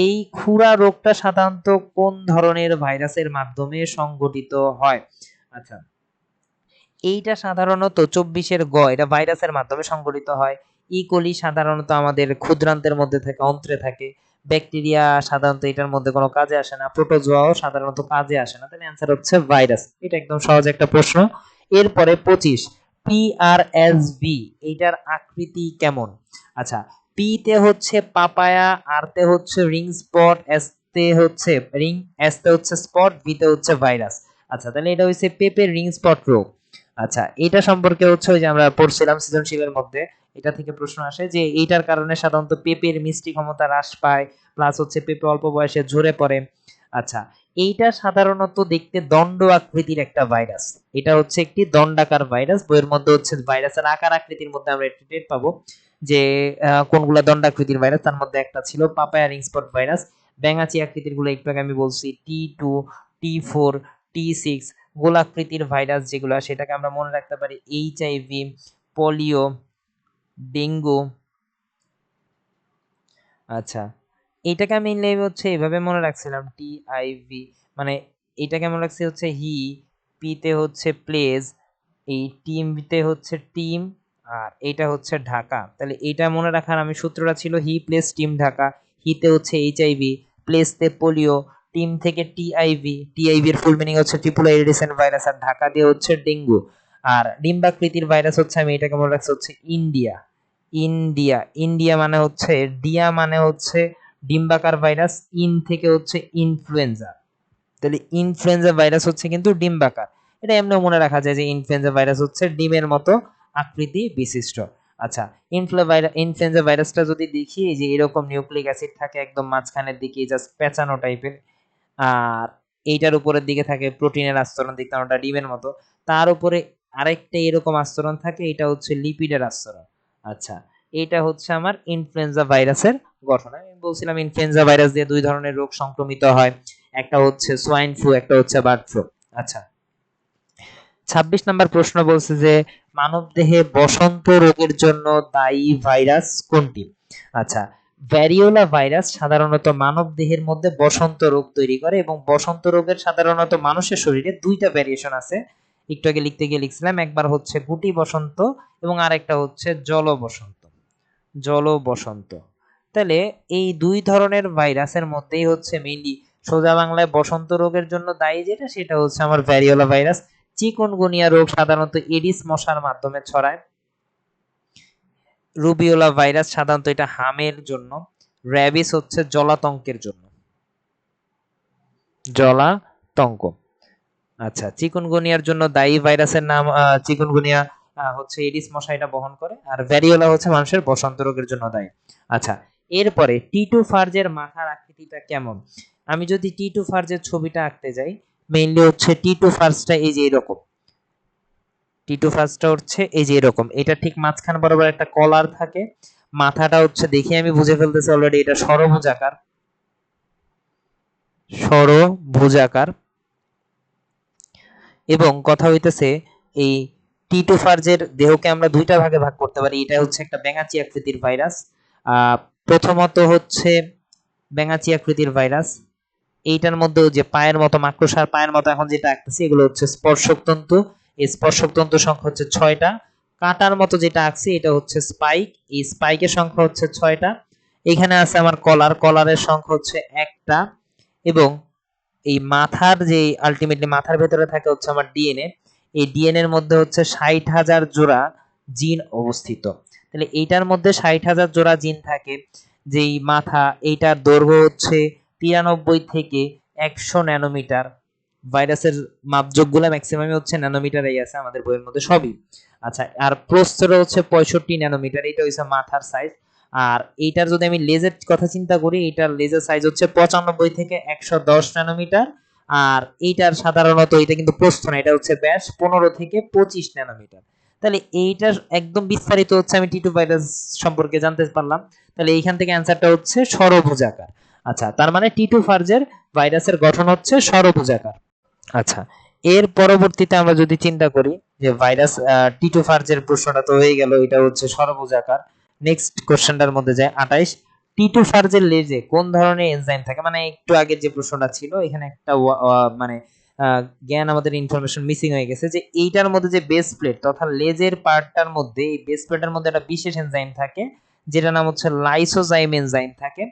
এই খুরা রোগটা সাধারণত কোন ধরনের ভাইরাসের মাধ্যমে সংঘটিত হয়? আচ্ছা, এইটা সাধারণত 24 গ, এটা ভাইরাসের মাধ্যমে সংঘটিত হয়। ইকোলি সাধারণত আমাদের ক্ষুদ্রান্তের মধ্যে থাকে, অন্ত্রে থাকে। ব্যাকটেরিয়া সাধারণত এটার মধ্যে কোনো কাজে আসে না। প্রোটোজোয়াও সাধারণত কাজে আসে না। তাহলে অ্যান্সার হচ্ছে ভাইরাস। এটা একদম সহজ একটা প্রশ্ন। এরপরে 25 PRSV এইটার আকৃতি কেমন? আচ্ছা, পি তে হচ্ছে পাপায়া, আর তে হচ্ছে রিং স্পট, এস তে হচ্ছে রিং, এস তে হচ্ছে স্পট, বি তে হচ্ছে ভাইরাস। আচ্ছা, তাহলে এটা হচ্ছে পেঁপের রিং স্পট রোগ। আচ্ছা, এটা সম্পর্কে হচ্ছে ওই যে আমরা পড়ছিলাম সৃজনশীলের মধ্যে, এটা থেকে প্রশ্ন আসে যে এইটার কারণে সাধারণত পেঁপের মিষ্টি ক্ষমতা হ্রাস পায়, প্লাস হচ্ছে পেঁপে অল্প বয়সে ঝরে পড়ে। আচ্ছা, এইটা সাধারণত দেখতে দণ্ড আকৃতির একটা ভাইরাস। এটা হচ্ছে একটি দণ্ডাকার ভাইরাস। বইয়ের মধ্যে হচ্ছে ভাইরাসের আকার আকৃতির মধ্যে আমরা একটু টের পাবো যে কোনগুলা দণ্ডাকৃতির ভাইরাস। তার মধ্যে একটা ছিল পাপায়া রিং স্পট ভাইরাস। ব্যাঙাচি আকৃতির গুলো একটু আগে আমি বলছি, T2, T4, T6 গোলাকৃতির ভাইরাস যেগুলো, সেটাকে আমরা মনে রাখতে পারি HIV, পোলিও, ডেঙ্গু। আচ্ছা, এইটাকে আমি হচ্ছে এইভাবে মনে রাখছিলাম TIV, মানে এইটাকে মনে রাখছি হচ্ছে হি, পি তে হচ্ছে প্লেজ, এই টিম তে হচ্ছে টিম, আর এটা হচ্ছে ঢাকা। তাহলে এটা মনে রাখার আমি সূত্রটা ছিল হি প্লেস টিম ঢাকা। হিতে হচ্ছে HIV, প্লেস তে পোলিও, টিম থেকে টিআইভি এর ফুল মিনিং হচ্ছে ট্রিপল ইরিডিসেন্ট ভাইরাস, আর ঢাকা দিয়ে হচ্ছে ডেঙ্গু। আর ডিম্বাকৃতির ভাইরাস হচ্ছে আমি এটাকে মনে রাখছি হচ্ছে ইন্ডিয়া। ইন্ডিয়া, ইন্ডিয়া মানে হচ্ছে, ডিয়া মানে হচ্ছে ডিম্বাকার ভাইরাস, ইন থেকে হচ্ছে ইনফ্লুয়েঞ্জা। তাহলে ইনফ্লুয়েঞ্জা ভাইরাস হচ্ছে কিন্তু ডিম্বাকার। এটা এমনিও মনে রাখা যায় যে ইনফ্লুয়েঞ্জা ভাইরাস হচ্ছে ডিমের মতো আকৃতি বিশিষ্ট। আচ্ছা, ইনফ্লুয়েঞ্জা ভাইরাসটা যদি দেখি, এই যে এরকম নিউক্লিক অ্যাসিড থাকে একদম মাঝখানের দিকে, জাস্ট পেঁচানো টাইপের, আর এইটার উপরের দিকে থাকে প্রোটিনের আস্তরণ, দেখতে ওটা ডিমের মতো। তার উপরে আরেকটা এরকম আস্তরণ থাকে, এটা হচ্ছে লিপিডের আস্তরণ। আচ্ছা, এটা হচ্ছে আমার ইনফ্লুয়েঞ্জা ভাইরাসের গঠন। আমি বলছিলাম ইনফ্লুয়েঞ্জা ভাইরাস দিয়ে দুই ধরনের রোগ সংক্রমিত হয়, একটা হচ্ছে সোয়াইন ফ্লু, একটা হচ্ছে বার্ড ফ্লু। আচ্ছা, 26 নাম্বার প্রশ্ন বলছে যে মানবদেহে বসন্ত রোগের জন্য দায়ী ভাইরাস কোনটি? আচ্ছা, ভ্যারিওলা ভাইরাস সাধারণত মানবদেহের মধ্যে বসন্ত রোগ তৈরি করে, এবং বসন্ত রোগের সাধারণত মানুষের শরীরে দুইটা ভ্যারিয়েশন আছে। একটু আগে লিখতে গিয়ে লিখছিলাম, একবার হচ্ছে গুটি বসন্ত এবং আরেকটা হচ্ছে জল বসন্ত। জল বসন্ত। তাহলে এই দুই ধরনের ভাইরাসের মধ্যেই হচ্ছে মেইনলি সোজা বাংলায় বসন্ত রোগের জন্য দায়ী যেটা, সেটা হচ্ছে আমার ভ্যারিওলা ভাইরাস। চিকুনগুনিয়া রোগ সাধারণত এডিস মশার মাধ্যমে ছড়ায়। রুবিওলা ভাইরাস সাধারণত এটা হামের জন্য। র্যাবিস হচ্ছে জলাতঙ্কের জন্য। জলাতঙ্ক। আচ্ছা, চিকুনগুনিয়ার জন্য দায়ী ভাইরাসের নাম চিকুনগুনিয়া হচ্ছে এডিস মশা এটা বহন করে, আর ভ্যারিওলা হচ্ছে মানুষের বসন্ত রোগের জন্য দায়ী। আচ্ছা, এরপরে টিটু ফার্জের মাথার আকৃতিটা কেমন? আমি যদি টিটু ফার্জের ছবিটা আঁকতে যাই, মেইনলি হচ্ছে টিটু ফার্জটা এই যে এরকম। টিটু ফার্জটা হচ্ছে এই যে এরকম, এটা ঠিক মাঝখান বরাবর একটা কলার থাকে। মাথাটা হচ্ছে, দেখে আমি বুঝে ফেলতেছি অলরেডি এটা ষড়ভুজাকার। ষড়ভুজাকার। এবং কথা হইতেছে এই টিটোফার্জের দেহকে আমরা দুইটা ভাগে ভাগ করতে পারি। এটা হচ্ছে একটা ব্যাঙাচি আকৃতির ভাইরাস। প্রথমত হচ্ছে ব্যাঙাচি আকৃতির ভাইরাস, এইটার মধ্যে যে পায়ের মতো মাকড়সার পায়ের মতো এখন যেটা আঁকতেছি, এগুলো হচ্ছে স্পর্শক তন্তু। এই স্পর্শক তন্তুর সংখ্যা হচ্ছে 6টা। কাঁটার মতো যেটা আঁকছি এটা হচ্ছে স্পাইক, এই স্পাইকের সংখ্যা হচ্ছে 6টা। এখানে আছে আমার কলার, কলারের সংখ্যা হচ্ছে 1টা। এবং এই মাথার যে আলটিমেটলি মাথার ভেতরে থাকে হচ্ছে আমার ডিএনএ, এই ডিএনএ এর মধ্যে হচ্ছে 60,000 জোড়া জিন অবস্থিত। তাহলে এইটার মধ্যে 60,000 জোড়া জিন থাকে। যেই মাথা, এইটার দৈর্ঘ্য হচ্ছে 93 থেকে 100 ন্যানোমিটার। ভাইরাসের মাপজোকগুলো ম্যাক্সিমামই হচ্ছে ন্যানোমিটারেই আছে আমাদের বইয়ের মধ্যে সবই। আচ্ছা, আর প্রস্থর হচ্ছে 65 ন্যানোমিটার, এটা হচ্ছে মাথার সাইজ। আর এইটার যদি আমি লেজের কথা চিন্তা করি, এইটার লেজের সাইজ হচ্ছে 95 থেকে 110 ন্যানোমিটার। আর এইটার সাধারণত এটা কিন্তু প্রস্থ না, এটা হচ্ছে ব্যাস 15 থেকে 25 ন্যানোমিটার। তাহলে এইটার একদম বিস্তারিত হচ্ছে আমি টিটু ভাইরাস সম্পর্কে জানতে পারলাম। তাহলে এইখান থেকে অ্যান্সারটা হচ্ছে ষড়ভুজাকার। আচ্ছা, তার মানে টিটু ফার্জের ভাইরাসের গঠন হচ্ছে ষড়ভুজাকার। আচ্ছা, এর পরবর্তীতে আমরা যদি চিন্তা করি যে ভাইরাস টিটু ফার্জের প্রশ্নটা তো হয়ে গেল, এটা হচ্ছে ষড়ভুজাকার। নেক্সট কোশ্চেনটার মধ্যে যায় 28, টিটু ফার্জের লেজে কোন ধরনের এনজাইম থাকে? মানে একটু আগে যে প্রশ্নটা ছিল, এখানে একটা মানে জ্ঞান আমাদের ইনফরমেশন মিসিং হয়ে গেছে যে এইটার মধ্যে যে বেস প্লেট তথা লেজের পার্টটার মধ্যে এই বেস প্লেটের মধ্যে একটা বিশেষ এনজাইম থাকে যেটা নাম হচ্ছে লাইসোজাইম এনজাইম থাকে।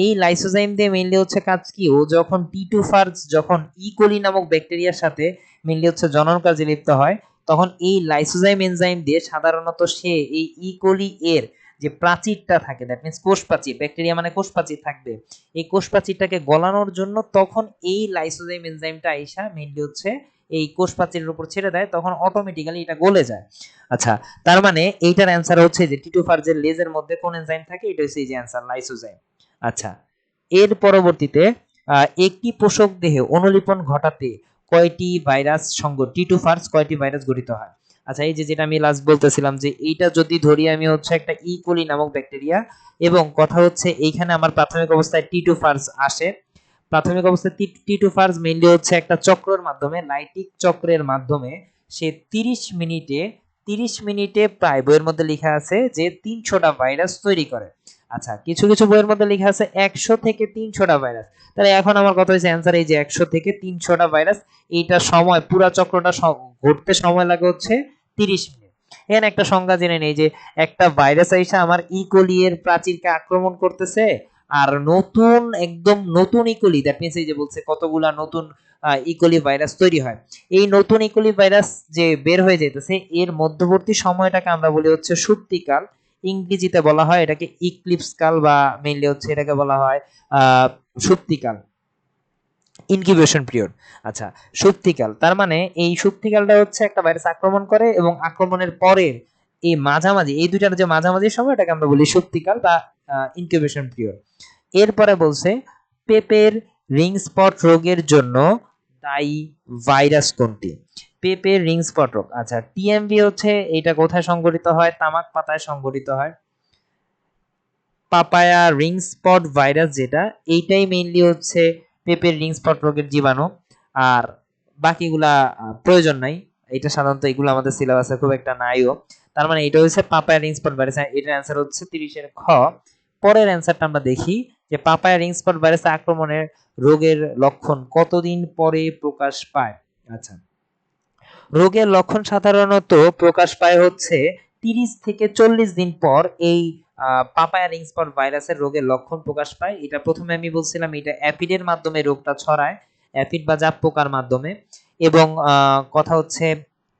এই লাইসোজাইম দিয়ে মেইনলি হচ্ছে কাজ কি, ও যখন টিটুফার্স যখন ইকোলি নামক ব্যাকটেরিয়ার সাথে মেইনলি হচ্ছে জনন কাজে লিপ্ত হয় তখন এই লাইসোজাইম এনজাইম দিয়ে সাধারণত সে এই ইকোলি এর যে প্রাচীরটা থাকে, দ্যাট মিন্স কোষ প্রাচীর, ব্যাকটেরিয়া মানে কোষ প্রাচীর থাকবে, এই কোষ প্রাচীরটাকে গলানোর জন্য তখন এই লাইসোজাইম এনজাইমটা আইসা মেইনলি হচ্ছে এই কোষ প্রাচীরের উপর ছেড়ে দেয়, তখন অটোমেটিক্যালি এটা গলে যায়। আচ্ছা, তার মানে এইটার অ্যান্সার হচ্ছে যে টিটুফার্জের লেজের মধ্যে কোন এনজাইম থাকে, এটা হচ্ছে এই যে অ্যান্সার লাইসোজাইম। আচ্ছা, এর পরবর্তীতে একটি পোষক দেহে অনুলিপন ঘটাতে কয়টি ভাইরাস টিটুফার্স কয়টি ভাইরাস গঠিত হয়? আচ্ছা, এই যে যেটা আমি লাস্ট বলতেছিলাম যে এইটা যদি ধরি আমি হচ্ছে একটা ইকোলি নামক ব্যাকটেরিয়া এবং কথা হচ্ছে এইখানে আমার প্রাথমিক অবস্থায় টিটুফার্স আসে। প্রাথমিক অবস্থায় টিটুফার্স মেইনলি হচ্ছে একটা চক্রের মাধ্যমে, লাইটিক চক্রের মাধ্যমে সে 30 মিনিটে প্রায় বইয়ের মধ্যে লেখা আছে যে 300টা ভাইরাস তৈরি করে। আচ্ছা, কিছু কিছু বইয়ের মধ্যে লেখা আছে 100 থেকে 300টা ভাইরাস। তাহলে এখন আমার কথা হচ্ছে অ্যান্সার এই যে 100 থেকে 300টা ভাইরাস, এইটা সময় পুরো চক্রটা ঘুরতে সময় লাগে হচ্ছে 30 মিনিট। এখানে একটা সংজ্ঞা জেনে নেই যে একটা ভাইরাস আইসা আমার ইকোলি এর প্রাচীরকে আক্রমণ করতেছে, আর নতুন একদম নতুন ইকোলি, দ্যাট মিন্স এই যে বলছে কতগুলা নতুন ইকোলি ভাইরাস তৈরি হয়, এই নতুন ইকোলি ভাইরাস যে বের হয়ে যেতেছে এর মধ্যবর্তী সময়টাকে আমরা বলি হচ্ছে সুপ্তিকাল। ইংরেজিতে বলা হয় এটাকে ইক্লিপস কাল বা মেইনলি হচ্ছে এটাকে বলা হয় সুপ্তিকাল, ইনকিউবেশন পিরিয়ড। আচ্ছা, সুপ্তিকাল তার মানে এই সুপ্তিকালটা হচ্ছে একটা ভাইরাস আক্রমণ করে এবং আক্রমণের পরের এই মাঝামাঝি, এই দুইটার যে মাঝামাঝি সময় এটাকে আমরা বলি সুপ্তিকাল বা ইনকিউবেশন পিরিয়ড। এরপরে বলছে পেঁপের রিং স্পট রোগের জন্য দায়ী ভাইরাস কোনটি? পেঁপের রিং স্পট রোগ, আচ্ছা টিএমভি হচ্ছে এটা কোথায় সংঘটিত হয়? তামাক পাতায় সংঘটিত হয়। পাপায়া রিং স্পট ভাইরাস যেটা, এইটাই মেইনলি হচ্ছে পেঁপের রিং স্পট রোগের জীবাণু। আর বাকিগুলা প্রয়োজন নাই, এটা সাধারণত এগুলো আমাদের সিলেবাসে খুব একটা নাইও। তার মানে এটা হচ্ছে পাপায়া রিং স্পট ভাইরাস, এটার অ্যান্সার হচ্ছে 30 এর খ। পরের অ্যান্সারটা আমরা দেখি যে পাপায়া রিং স্পট ভাইরাস আক্রমণের রোগের লক্ষণ কতদিন পরে প্রকাশ পায়? আচ্ছা, রোগের লক্ষণ সাধারণত প্রকাশ পায় হচ্ছে 30 থেকে 40 দিন পর এই পাপায়া রিং স্পট ভাইরাসের রোগের লক্ষণ প্রকাশ পায়। এটা প্রথমে আমি বলছিলাম এটা অ্যাপিডের মাধ্যমে রোগটা ছড়ায়, অ্যাপিড বা জাপ পোকার মাধ্যমে। এবং কথা হচ্ছে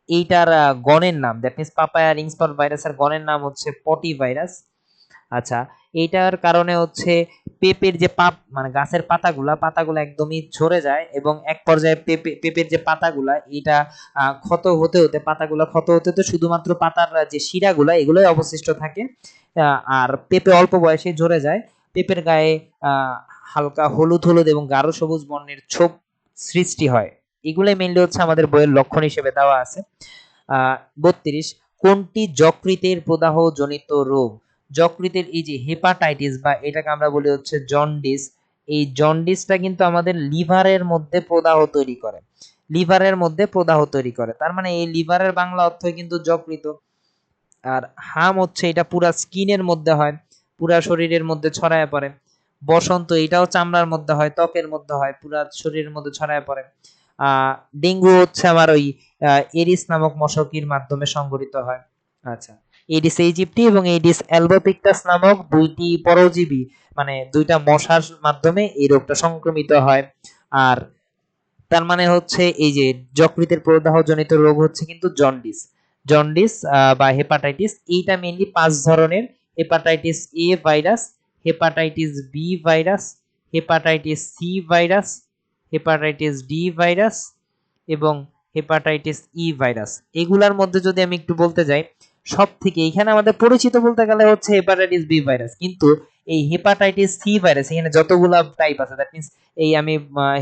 এইটার গণের নাম, that means papaya ring spot ভাইরাসের গণের নাম হচ্ছে পটি ভাইরাস। আচ্ছা, এইটার কারণে হচ্ছে পেঁপের যে মানে গাছের পাতাগুলা একদমই ঝরে যায় এবং এক পর্যায়ে পেঁপের যে পাতাগুলা এটা ক্ষত হতে হতে পাতাগুলা ক্ষত হতে হতে শুধুমাত্র পাতার যে শিরাগুলা এগুলোই অবশিষ্ট থাকে। আর পেঁপে অল্প বয়সে ঝরে যায়। পেঁপের গায়ে হালকা হলুদ হলুদ এবং গাঢ় সবুজ বর্ণের ছোপ সৃষ্টি হয়। এগুলোই মেইনলি হচ্ছে আমাদের বইয়ের লক্ষণ হিসেবে দেওয়া আছে। 32, কোনটি যকৃতের প্রদাহ জনিত রোগ? যকৃতের এই যে হেপাটাইটিস বা এটাকে আমরা বলি হচ্ছে জন্ডিস, এই জন্ডিসটা কিন্তু আমাদের লিভারের মধ্যে প্রদাহ তৈরি করে, লিভারের মধ্যে প্রদাহ তৈরি করে। তার মানে এই লিভারের বাংলা অর্থ কিন্তু যকৃত। আর হাম হচ্ছে এটা পুরা স্কিনের মধ্যে হয়, পুরা শরীরের মধ্যে ছড়ায় পড়ে। বসন্ত এটাও চামড়ার মধ্যে হয়, ত্বকের মধ্যে হয়, পুরা শরীরের মধ্যে ছড়ায় পড়ে। ডেঙ্গু হচ্ছে আমার ওই এরিস নামক মশকির মাধ্যমে সংঘটিত হয়। আচ্ছা, এডিস ইজিপ্টি এবং এডিস অ্যালবোপিক্টাস নামক দুইটি পরজীবী মানে দুইটা মশার মাধ্যমে এই রোগটা সংক্রমিত হয়। আর তার মানে হচ্ছে এই যে যকৃতের প্রদাহজনিত রোগ হচ্ছে কিন্তু জন্ডিস। জন্ডিস বা হেপাটাইটিস এইটা মেইনলি 5 ধরনের: hepatitis A virus, hepatitis B virus, hepatitis C virus, hepatitis D virus এবং হেপাটাইটিস ই ভাইরাস। এগুলার মধ্যে যদি আমি একটু বলতে যাই, সব থেকে এখানে আমাদের পরিচিত বলতে গেলে হচ্ছে হেপাটাইটিস বি ভাইরাস, কিন্তু এই হেপাটাইটিস সি ভাইরাস এখানে যতগুলা টাইপ আছে, দ্যাট মিন্স এই আমি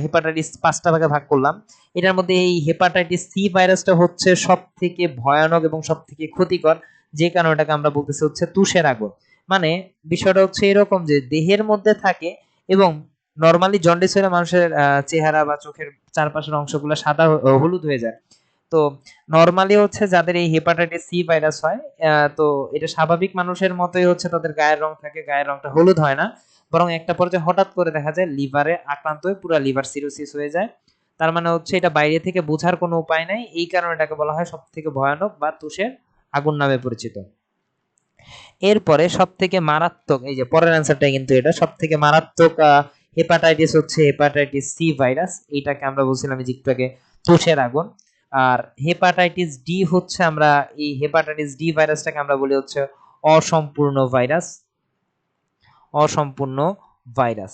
হেপাটাইটিস 5টা ভাগে ভাগ করলাম, এটার মধ্যে এই হেপাটাইটিস সি ভাইরাসটা হচ্ছে সব থেকে ভয়ানক এবং সব থেকে ক্ষতিকর, যে কারণে এটাকে আমরা বলতেছি হচ্ছে তুষের আগুন। মানে বিষয়টা হচ্ছে এরকম যে দেহের মধ্যে থাকে এবং নরমালি জন্ডিস হলে মানুষের চেহারা বা চোখের চারপাশের অংশগুলো সাদা হলুদ হয়ে যায়। তো নরমালি হচ্ছে যাদের এই হেপাটাইটিস সি ভাইরাস হয়, তো এটা স্বাভাবিক মানুষের মতোই হচ্ছে তাদের গায়ের রং থাকে, গায়ের রংটা হলুদ হয় না, বরং একটা পর্যায়ে হঠাৎ করে দেখা যায় লিভারে আক্রান্ত হয়ে পুরো লিভার সিরোসিস হয়ে যায়, তার মানে হচ্ছে এটা বাইরে থেকে বোঝার কোনো উপায় নাই, এই কারণে এটাকে বলা হয় সবথেকে ভয়ানক বা তুষের আগুন নামে পরিচিত। এরপরে সবথেকে মারাত্মক, এই যে পরের অ্যান্সারটা কিন্তু এটা সবথেকে মারাত্মক হেপাটাইটিস হচ্ছে হেপাটাইটিস সি ভাইরাস, এটাকে আমরা বলছিলাম যে একটু আগে তুষের আগুন। আর হেপাটাইটিস ডি হচ্ছে, আমরা এই হেপাটাইটিস ডি ভাইরাসটাকে আমরা বলি হচ্ছে অসম্পূর্ণ ভাইরাস, অসম্পূর্ণ ভাইরাস।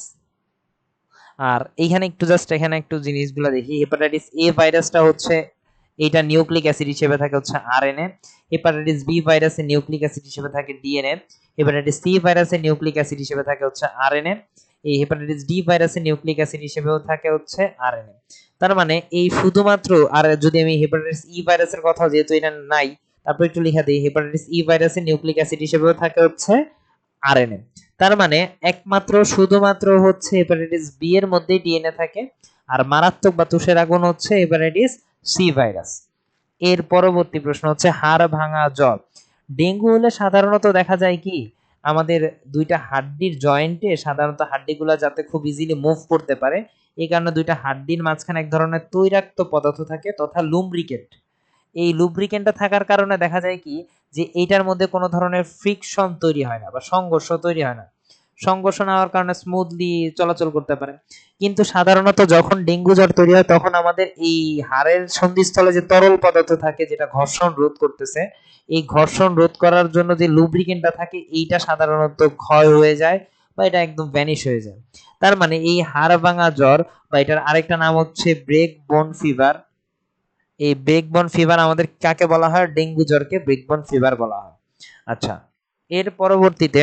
আর এইখানে একটু জাস্ট এখানে একটু জিনিসগুলো দেখি। হেপাটাইটিস এ ভাইরাসটা হচ্ছে এটা নিউক্লিক অ্যাসিড হিসেবে থাকে হচ্ছে আরএনএ। হেপাটাইটিস বি ভাইরাসের নিউক্লিক অ্যাসিড হিসেবে থাকে ডিএনএ। হেপাটাইটিস সি ভাইরাসের নিউক্লিক অ্যাসিড হিসেবে থাকে হচ্ছে আরএনএ। এই হেপাটাইটিস ডি ভাইরাসের নিউক্লিক অ্যাসিড হিসেবেও থাকে হচ্ছে আরএনএ। তার মানে এই শুধুমাত্র, আর যদি আমি হেপাটাইটিস ই ভাইরাসের কথা যেহেতু এটা নাই, তারপর একটু লিখা দিই, হেপাটাইটিস ই ভাইরাসের নিউক্লিক অ্যাসিড হিসেবেও থাকে হচ্ছে আরএনএ। তার মানে একমাত্র শুধুমাত্র হচ্ছে হেপাটাইটিস বি এর মধ্যেই ডিএনএ থাকে, আর মারাত্মক বা তুষের আগুন হচ্ছে হেপাটাইটিস সি ভাইরাস। এর পরবর্তী প্রশ্ন হচ্ছে হাড় ভাঙা জ্বর। ডেঙ্গু হলে সাধারণত দেখা যায় কি, আমাদের দুইটা হাড্ডির জয়েন্টে সাধারণত হাড্ডিগুলো যাতে খুব ইজিলি মুভ করতে পারে, এই কারণে দুইটা হাড্ডির মাঝখানে এক ধরনের তৈলাক্ত পদার্থ থাকে তথা লুব্রিকেন্ট। এই লুব্রিকেন্টটা থাকার কারণে দেখা যায় কি, যে এইটার মধ্যে কোনো ধরনের ফ্রিকশন তৈরি হয় না বা সংঘর্ষ তৈরি হয় না, সংঘর্ষ না হওয়ার কারণে স্মুথলি চলাচল করতে পারে। কিন্তু সাধারণত যখন ডেঙ্গু জ্বর তৈরি হয় তখন আমাদের এই হাড়ের সন্ধিস্থলে যে তরল পদার্থ থাকে যেটা ঘর্ষণ রোধ করতেছে, এই ঘর্ষণ রোধ করার জন্য যে লুব্রিকেন্টটা থাকে এইটা সাধারণত ক্ষয় হয়ে যায় বা এটা একদম ভ্যানিশ হয়ে যায়। তার মানে এই হাড় ভাঙা জ্বর বা এটার আরেকটা নাম হচ্ছে ব্রেক বোন ফিভার, এই ব্রেকবন ফিভার আমাদের কাকে বলা হয়, ডেঙ্গু জ্বরকে ব্রেকবন ফিভার বলা হয়। আচ্ছা, এর পরবর্তীতে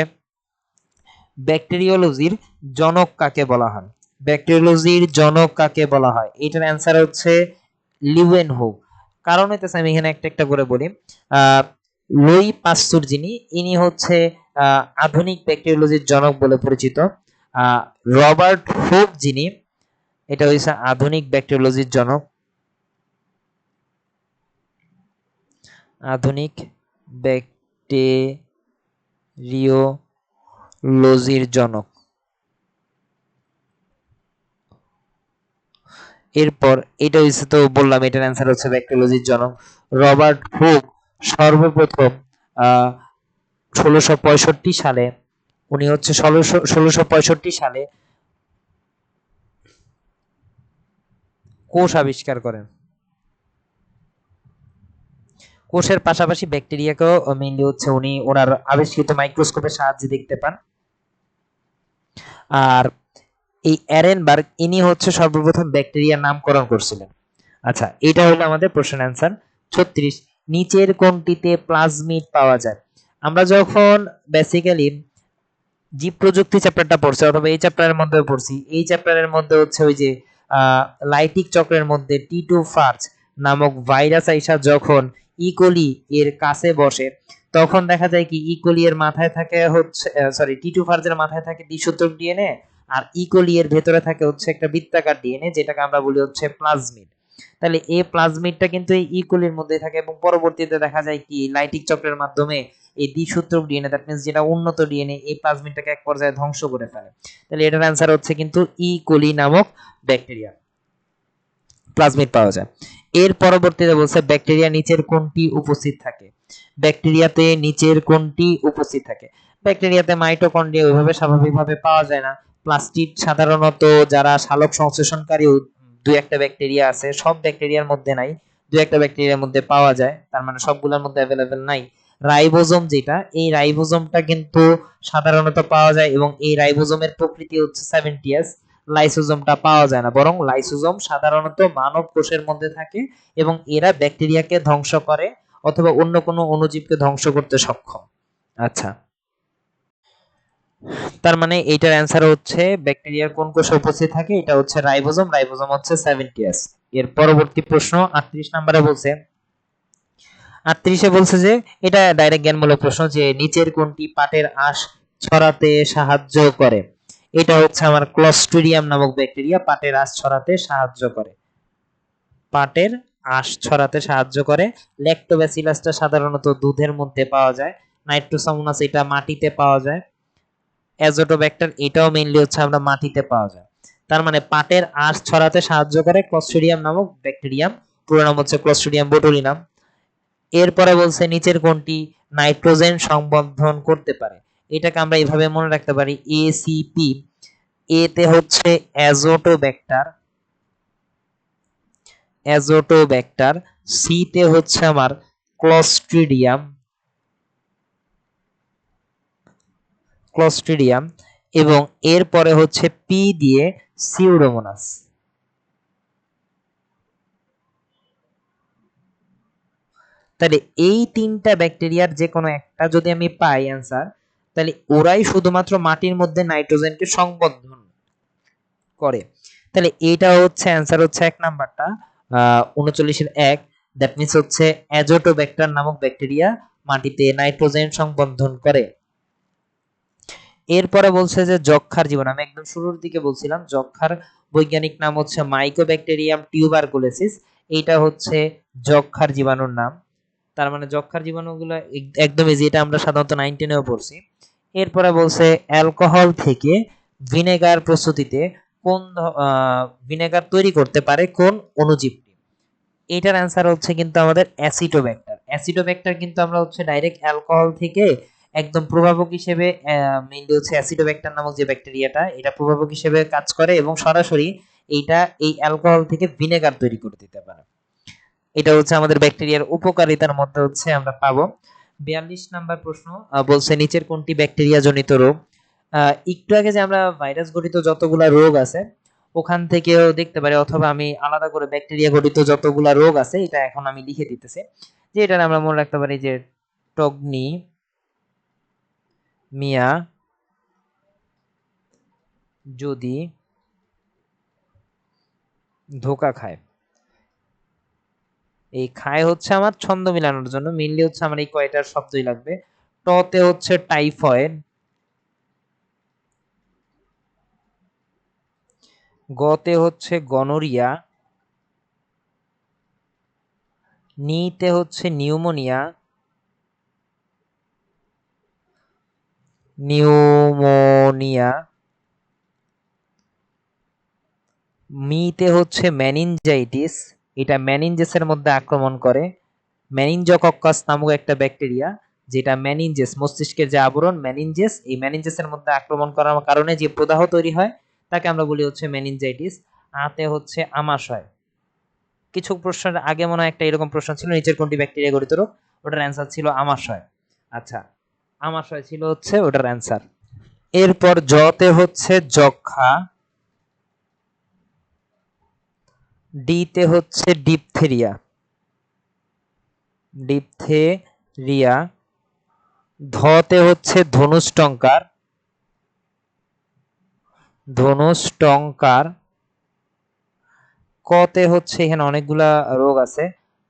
ব্যাকটেরিওলজির জনক কাকে বলা হয়, ব্যাকটেরিওলজির জনক কাকে বলা হয়, এটার অ্যান্সার হচ্ছে লিউয়েনহো। কারণ হইতেছে আমি এখানে একটা একটা করে বলি। লুই পাস্তুর যিনি, ইনি হচ্ছে আধুনিক ব্যাকটেরিওলজির জনক বলে পরিচিত। রবার্ট হুক যিনি, এটা হচ্ছে আধুনিক ব্যাকটেরিওলজির জনক, আধুনিক ব্যাকটেরিওলজির জনক। এরপর এটা হচ্ছে, তো বললাম এটার অ্যান্সার হচ্ছে ব্যাকটেরিওলজির জনক রবার্ট হুক। সর্বপ্রথম 1665 সালে, উনি হচ্ছে 1665 সালে কোষ আবিষ্কার করেন। কোষের পাশাপাশি ব্যাকটেরিয়াকেও মেইনলি হচ্ছে উনি ওনার আবিষ্কৃত মাইক্রোস্কোপের সাহায্যে দেখতে পান। আর এই অ্যারেনবার্গ ইনি হচ্ছে সর্বপ্রথম ব্যাকটেরিয়ার নামকরণ করছিলেন। আচ্ছা, এটা হলো আমাদের প্রশ্নের অ্যান্সার। 36, নিচের কোনটিতে প্লাজমিড পাওয়া যায়। আমরা যখন বেসিক্যালি জীব প্রযুক্তি চ্যাপ্টারটা পড়ছি অথবা এই চ্যাপ্টারের মধ্যে পড়ছি, এই চ্যাপ্টারের মধ্যে হচ্ছে ওই যে লাইটিক চক্রের মধ্যে টি2 ফার্জ নামক ভাইরাস আইসা যখন ইকোলি এর কাছে বসে, তখন দেখা যায় কি ইকোলি এর মাথায় থাকে হচ্ছে, সরি, টি2 ফার্জের মাথায় থাকে দ্বিসূত্রক ডিএনএ, আর ইকোলি এর ভেতরে থাকে হচ্ছে একটা বৃত্তাকার ডিএনএ যেটাকে আমরা বলি হচ্ছে প্লাজমিড। তাহলে এই প্লাজমিডটা কিন্তু এই ইকোলির মধ্যে থাকে এবং পরবর্তীতে দেখা যায় কি লাইটিক চক্রের মাধ্যমে এই দ্বিসূত্রক ডিএনএ, দ্যাট মিন্স যেটা উন্নত ডিএনএ, এই প্লাজমিডটাকে এক পর্যায়ে ধ্বংস করে ফেলে। তাহলে এটার অ্যান্সার হচ্ছে কিন্তু কোলি নামক ব্যাকটেরিয়া প্লাজমিড পাওয়া যায়। এর পরবর্তীতে বলছে ব্যাকটেরিয়া নিচের কোনটি উপস্থিত থাকে, ব্যাকটেরিয়াতে নিচের কোনটি উপস্থিত থাকে। ব্যাকটেরিয়াতে মাইটোকন্ড্রিয়া ওইভাবে স্বাভাবিকভাবে পাওয়া যায় না। প্লাস্টিড সাধারণত যারা সালোক সংশ্লেষণকারী দুই একটা ব্যাকটেরিয়া আছে, সব ব্যাকটেরিয়ার মধ্যে নাই, দুই একটা ব্যাকটেরিয়ার মধ্যে পাওয়া যায়, তার মানে সবগুলোর মধ্যে অ্যাভেলেবেল নাই। রাইবোজোম যেটা, এই রাইবোজোমটা কিন্তু সাধারণত পাওয়া যায় এবং এই রাইবোজোমের প্রকৃতি হচ্ছে 70s। লাইসোজোমটা পাওয়া যায় না, বরং লাইসোজোম সাধারণত মানব কোষের মধ্যে থাকে এবং এরা ব্যাকটেরিয়াকে ধ্বংস করে অথবা অন্য কোনো অণুজীবকে ধ্বংস করতে সক্ষম। আচ্ছা, তার মানে এইটার অ্যান্সার হচ্ছে ব্যাকটেরিয়ার কোন কোষে উপস্থিত থাকে, এটা হচ্ছে রাইবোজোম, রাইবোজোম হচ্ছে 70s। এর পরবর্তী প্রশ্ন 38 নম্বরে বলছে, 38-এ বলছে যে, এটা ডাইরেক্ট জ্ঞানমূলক প্রশ্ন, যে নিচের কোনটি পাটের আঁশ ছড়াতে সাহায্য করে। এটা হচ্ছে আমার ক্লস্ট্রিডিয়াম নামক ব্যাকটেরিয়া পাটের আঁশ ছড়াতে সাহায্য করে, পাটের আঁশ ছড়াতে সাহায্য করে। ল্যাক্টোব্যাসিলাসটা সাধারণত দুধের মধ্যে পাওয়া যায়। নাইট্রোসামোনাস এটা মাটিতে পাওয়া যায়। অ্যাজোটোব্যাক্টার এটাও মেইনলি হচ্ছে আমরা মাটিতে পাওয়া যায়। তার মানে পাটের আঁশ ছড়াতে সাহায্য করে ক্লস্ট্রিডিয়াম নামক ব্যাকটেরিয়াম, পুরো নাম হচ্ছে ক্লস্ট্রিডিয়াম বোটুলিনাম। এরপরে বলছে নিচের কোনটি নাইট্রোজেন সংবন্ধন করতে পারে? এটাকে আমরা এইভাবে মনে রাখতে পারি, এসিপি। এতে হচ্ছে অ্যাজোটোব্যাক্টার, অ্যাজোটোব্যাক্টার। সিতে হচ্ছে আমার ক্লস্ট্রিডিয়াম, ক্লস্ট্রিডিয়াম, এবং এরপরে হচ্ছে পি দিয়ে সিউডোমোনাস। তাহলে এই তিনটা ব্যাকটেরিয়ার যে কোনো একটা যদি আমি পাই অ্যান্সার, তাহলে ওরাই শুধুমাত্র মাটির মধ্যে নাইট্রোজেনকে সংবন্ধন করে। তাহলে এইটা হচ্ছে অ্যান্সার হচ্ছে এক নাম্বারটা, 39 এর 1, দ্যাট মিন্স হচ্ছে অ্যাজোটোব্যাক্টার নামক ব্যাকটেরিয়া মাটিতে নাইট্রোজেন সংবন্ধন করে। এরপরে বলছে যে যক্ষ্মার জীবাণু, আমি একদম শুরুর দিকে বলছিলাম যক্ষ্মার বৈজ্ঞানিক নাম হচ্ছে মাইকোব্যাকটেরিয়াম টিউবারকুলোসিস। এইটা হচ্ছে যক্ষ্মার জীবাণুর নাম। তার মানে যক্ষ্মার জীবাণুগুলো একদম ইজি, এটা আমরা সাধারণত 9 10-এও পড়ছি। এরপরে বলছে অ্যালকোহল থেকে ভিনেগার প্রস্তুতিতে কোন ভিনেগার তৈরি করতে পারে কোন অণুজীবটি? এটার অ্যান্সার হচ্ছে কিন্তু আমাদের অ্যাসিটোব্যাক্টার। অ্যাসিটোব্যাক্টার কিন্তু আমরা হচ্ছে ডাইরেক্ট অ্যালকোহল থেকে একদম প্রভাবক হিসেবে মেইনলি হচ্ছে অ্যাসিটোব্যাক্টার নামক যে ব্যাকটেরিয়াটা, এটা প্রভাবক হিসেবে কাজ করে এবং সরাসরি এইটা এই অ্যালকোহল থেকে ভিনেগার তৈরি করে দিতে পারে। এটা হচ্ছে আমাদের ব্যাকটেরিয়ার উপকারিতার মধ্যে হচ্ছে আমরা পাবো। 42 নাম্বার প্রশ্ন বলছে নিচের কোনটি ব্যাকটেরিয়া জনিত রোগ? একটু আগে যে আমরা ভাইরাস ঘটিত যতগুলা রোগ আছে ওখান থেকেও দেখতে পারি, অথবা আমি আলাদা করে ব্যাকটেরিয়া ঘটিত যতগুলা রোগ আছে এটা এখন আমি লিখে দিতেছি, যে এটা আমরা মনে রাখতে পারি যে টগনি মিয়া যদি ধোকা খায়। এই খায় হচ্ছে আমার ছন্দ মিলানোর জন্য, মেইনলি হচ্ছে আমার এই কয়টার শব্দই লাগবে। টতে হচ্ছে টাইফয়েড, গতে হচ্ছে গনোরিয়া, নিতে হচ্ছে নিউমোনিয়া, নিউমোনিয়া, মিতে হচ্ছে মেনিনজাইটিস, এটা মেনিনজেসের মধ্যে আক্রমণ করে। মেনিনজোকক্কাস নামক একটা ব্যাকটেরিয়া, যেটা মেনিনজেস মস্তিষ্কের যে আবরণ মেনিনজেস, এই মেনিনজেসের মধ্যে আক্রমণ করার কারণে যে প্রদাহ তৈরি হয় তাকে আমরা বলি হচ্ছে মেনিনজাইটিস। আতে হচ্ছে আমাশয়। কিছু প্রশ্নের আগে মনে হয় একটা এরকম প্রশ্ন ছিল, নিচের কোনটি ব্যাকটেরিয়া গঠিত রোগ, ওটার অ্যান্সার ছিল আমাশয়। আচ্ছা, আমাশয় ছিল হচ্ছে ওটার অ্যান্সার। এরপর জতে হচ্ছে যক্ষা, ডিতে হচ্ছে ডিপথেরিয়া, ডিপথেরিয়া, ধতে হচ্ছে ধনুষ্টঙ্কার, ধনুষ্টঙ্কার, কতে হচ্ছে এখানে অনেকগুলা রোগ আছে,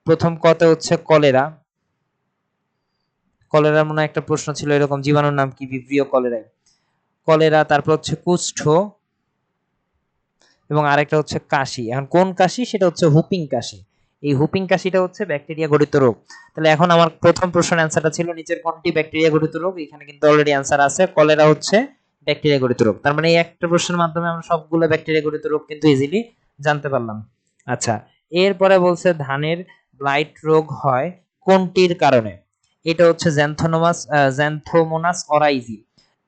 প্রথম কতে হচ্ছে কলেরা, কলেরার মনে একটা প্রশ্ন ছিল এরকম, জীবাণুর নাম কি? ভিব্রিও কলেরাই। কলেরা, তারপর হচ্ছে কুষ্ঠ, এবং আরেকটা হচ্ছে কাশি। এখন কোন কাশি? সেটা হচ্ছে হুপিং কাশি। এই হুপিং কাশিটা হচ্ছে ব্যাকটেরিয়া গঠিত রোগ। তাহলে এখন আমার প্রথম প্রশ্নের অ্যান্সারটা ছিল নিচের কোনটি ব্যাকটেরিয়া গঠিত রোগ, এখানে কিন্তু অলরেডি অ্যান্সার আছে, কলেরা হচ্ছে ব্যাকটেরিয়া গঠিত রোগ। তার মানে এই একটা প্রশ্নের মাধ্যমে আমরা সবগুলো ব্যাকটেরিয়া গঠিত রোগ কিন্তু ইজিলি জানতে পারলাম। আচ্ছা, এরপরে বলছে ধানের ব্লাইট রোগ হয় কোনটির কারণে? এটা হচ্ছে জ্যান্থোমোনাস অরাইজি।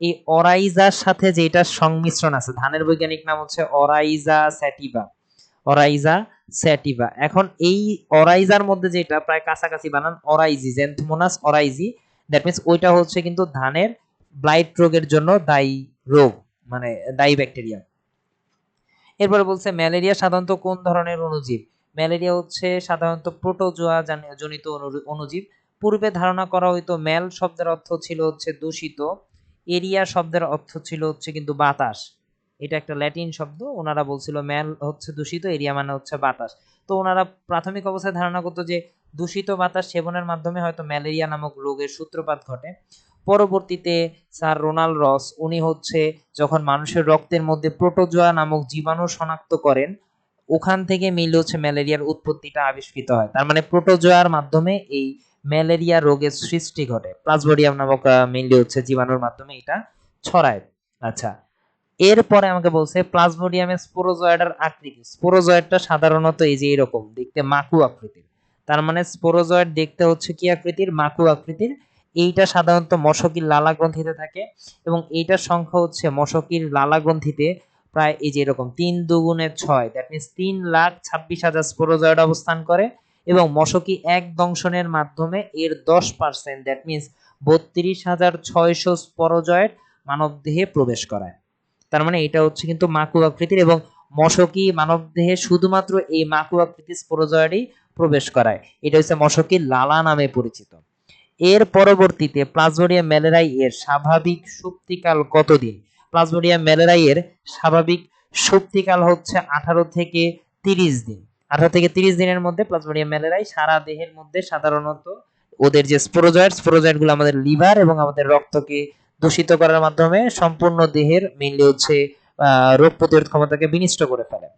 এই অরাইজার সাথে যেটা সংমিশ্রণ আছে, ধানের বৈজ্ঞানিক নাম হচ্ছে অরাইজা স্যাটিভা, অরাইজা স্যাটিভা। এখন এই অরাইজার মধ্যে যেটা প্রায় কাছাকাছি বানান অরাইজি, জ্যান্থোমোনাস অরাইজি, দ্যাট মিন্স ওইটা হচ্ছে কিন্তু ধানের ব্লাইট রোগের জন্য দায়ী রোগ, মানে দায়ী ব্যাকটেরিয়া। এরপরে বলছে ম্যালেরিয়া সাধারণত কোন ধরনের অণুজীব? ম্যালেরিয়া হচ্ছে সাধারণত প্রোটোজোয়া জনিত অণুজীব। পূর্বে ধারণা করা হইতো ম্যাল শব্দের অর্থ ছিল হচ্ছে দূষিত, এরিয়া শব্দের অর্থ ছিল হচ্ছে কিন্তু বাতাস। এটা একটা ল্যাটিন শব্দ, ওনারা বলছিল ম্যাল হচ্ছে দূষিত, এরিয়া মানে হচ্ছে বাতাস। তো ওনারা প্রাথমিক অবস্থায় ধারণা করতো যে দূষিত বাতাস সেবনের মাধ্যমে হয়তো ম্যালেরিয়া নামক রোগের সূত্রপাত ঘটে। পরবর্তীতে স্যার রোনাল্ড রস উনি হচ্ছে যখন মানুষের রক্তের মধ্যে প্রোটোজোয়া নামক জীবাণু শনাক্ত করেন, ওখান থেকে মিলে হচ্ছে ম্যালেরিয়ার উৎপত্তিটা আবিষ্কৃত হয়। তার মানে প্রোটোজোয়ার মাধ্যমে এই ম্যালেরিয়া রোগের সৃষ্টি ঘটে, প্লাজমোডিয়াম নামক মেইনলি হচ্ছে জীবাণুর মাধ্যমে এটা ছড়ায়। আচ্ছা, এরপরে আমাকে বলছে প্লাজমোডিয়ামের স্পোরোজয়েডের আকৃতি। স্পোরোজয়েডটা সাধারণত এই যে এরকম দেখতে মাকু আকৃতির। তার মানে স্পোরোজয়েড দেখতে হচ্ছে কি আকৃতির? মাকু আকৃতির। এইটা সাধারণত মশকির লালা গ্রন্থিতে থাকে এবং এইটার সংখ্যা হচ্ছে মশকির লালা গ্রন্থিতে প্রায় এই যে এরকম ৩ দুগুণে ৬, দ্যাট মিনস ৩,২৬,০০০ স্পোরোজয়েড অবস্থান করে এবং মশকি এক দংশনের মাধ্যমে এর 10% দ্যাট মিনস ৩২,৬০০ স্পোরোজয়েড মানবদেহে প্রবেশ করায়। তার মানে এটা হচ্ছে কিন্তু মাকু আকৃতির এবং মশকি মানবদেহে শুধুমাত্র এই মাকু আকৃতির স্পোরোজয়েডই প্রবেশ করায়। এটা হচ্ছে মশকির লালা নামে পরিচিত। এর পরবর্তীতে প্লাজমোডিয়াম ম্যালেরাই এর স্বাভাবিক সুপ্তিকাল কতদিন? প্লাজমোডিয়াম ম্যালেরাই এর স্বাভাবিক সুপ্তিকাল হচ্ছে 18 থেকে 30 দিন। 18 থেকে 30 দিনের মধ্যে প্লাজমোডিয়াম ম্যালেরাই সারা দেহের মধ্যে সাধারণত ওদের যে স্পোরোজয়েড গুলো আমাদের লিভার এবং আমাদের রক্তকে দূষিত করার মাধ্যমে সম্পূর্ণ দেহের মেইনলি হচ্ছে রোগ প্রতিরোধ ক্ষমতাকে বিনষ্ট করে ফেলে।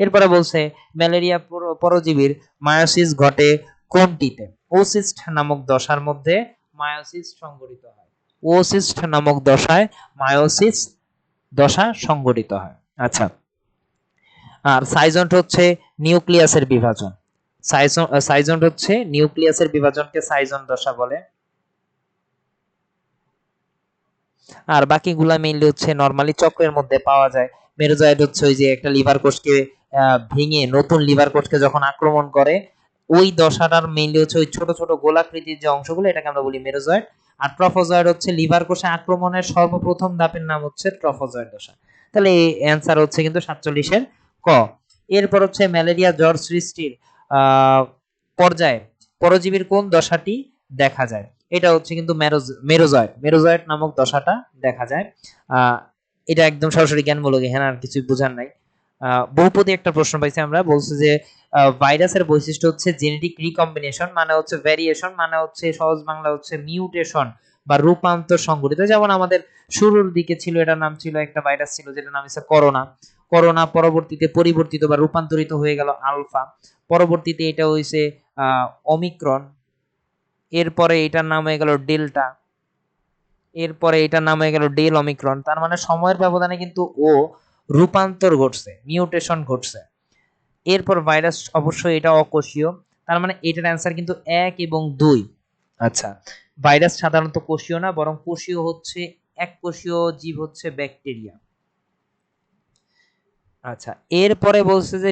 এরপরে বলছে ম্যালেরিয়া পরজীবীর মায়োসিস ঘটে কোনটিতে? ওসিস্ট নামক দশার মধ্যে মায়োসিস সংঘটিত হয়। ওসিস্ট নামক দশায় মায়োসিস দশা সংঘটিত হয়। আচ্ছা, আর সাইজন্ট হচ্ছে নিউক্লিয়াসের বিভাজন। সাইজন্ট হচ্ছে নিউক্লিয়াসের বিভাজনকে সাইজন দশা বলে। আর বাকিগুলা মেইনলি হচ্ছে নরমালি চক্রের মধ্যে পাওয়া যায়। মেরোজয়েড হচ্ছে ওই যে একটা লিভার কোষকে ভেঙে নতুন লিভার কোষকে যখন আক্রমণ করে ওই দশাটার মেইনলি হচ্ছে ওই ছোট ছোট গোলাকৃতির যে অংশগুলো এটাকে আমরা বলি মেরোজয়েড। আর ট্রফোজয়েড হচ্ছে লিভার কোষে আক্রমণের সর্বপ্রথম ধাপের নাম হচ্ছে ট্রফোজয়েড দশা। তাহলে এই অ্যান্সার হচ্ছে কিন্তু 47-এর ক। এরপর হচ্ছে ম্যালেরিয়া জ্বর সৃষ্টির পর্যায়ে পরজীবীর কোন দশাটি দেখা যায়? এটা হচ্ছে কিন্তু মেরোজয়েড নামক দশাটা দেখা যায়। এটা একদম সরাসরি জ্ঞানমূলক, এখানে আর কিছু বোঝার নাই। বহুপদী একটা প্রশ্ন পাইছি আমরা, বলছে যে ভাইরাসের বৈশিষ্ট্য হচ্ছে জেনেটিক রিকম্বিনেশন, মানে হচ্ছে ভ্যারিয়েশন, মানে হচ্ছে সহজ বাংলা হচ্ছে মিউটেশন বা রূপান্তর সংঘটিত। যেমন আমাদের শুরুর দিকে ছিল, এটার নাম ছিল একটা ভাইরাস ছিল যেটার নাম হচ্ছে করোনা। করোনা পরবর্তীতে পরিবর্তিত বা রূপান্তরিত হয়ে গেল আলফা, পরবর্তীতে এটা হইছে অমিক্রন, এরপরে এটার নাম হয়ে গেল ডেল্টা, এরপরে এটার নাম হয়ে গেল ডেল অমিক্রন। তার মানে সময়ের ব্যবধানে কিন্তু ও রূপান্তর ঘটছে, মিউটেশন ঘটছে। এরপর ভাইরাস অবশ্যই এটা অকোষীয়, তার মানে এটার অ্যান্সার কিন্তু 1 এবং 2। আচ্ছা, ভাইরাস সাধারণত কোষীয় না, বরং কোষীয় হচ্ছে এককোষীয় জীব হচ্ছে ব্যাকটেরিয়া। আচ্ছা, এরপরে বলছে যে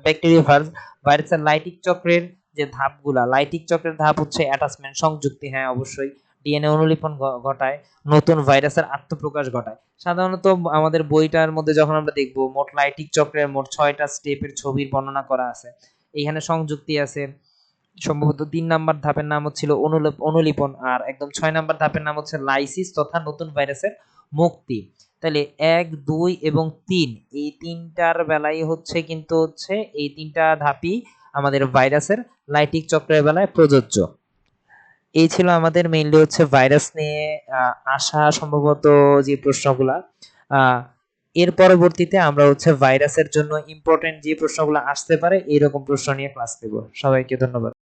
ব্যাকটেরিওফাজ ভাইরাসের লাইটিক চক্রের যে ধাপগুলা, লাইটিক চক্রের ধাপ হচ্ছে অ্যাটাচমেন্ট সংযুক্তি, হ্যাঁ অবশ্যই ডিএনএ অনুলিপন ঘটায়, নতুন ভাইরাসের আত্মপ্রকাশ ঘটায়। সাধারণত আমাদের বইটার মধ্যে যখন আমরা দেখব মোট লাইটিক চক্রের মোট 6টা স্টেপের ছবির বর্ণনা করা আছে। এখানে সংযুক্তি আছে, সম্ভবত 3 নাম্বার ধাপের নাম হচ্ছিল অনুলিপন, আর একদম 6 নাম্বার ধাপের নাম হচ্ছে লাইসিস তথা নতুন ভাইরাসের মুক্তি। তাহলে 1, 2 এবং 3 এই তিনটার বেলায় হচ্ছে কিন্তু হচ্ছে এই তিনটা ধাপই আমাদের ভাইরাসের লাইটিক চক্রের বেলায় প্রযোজ্য। এই ছিল আমাদের মেইনলি হচ্ছে ভাইরাস নিয়ে আসা সম্ভবত যে প্রশ্নগুলা। এর পরবর্তীতে আমরা হচ্ছে ভাইরাসের জন্য ইম্পর্টেন্ট যে প্রশ্নগুলো আসতে পারে এরকম প্রশ্ন নিয়ে ক্লাস দেব। সবাইকে ধন্যবাদ।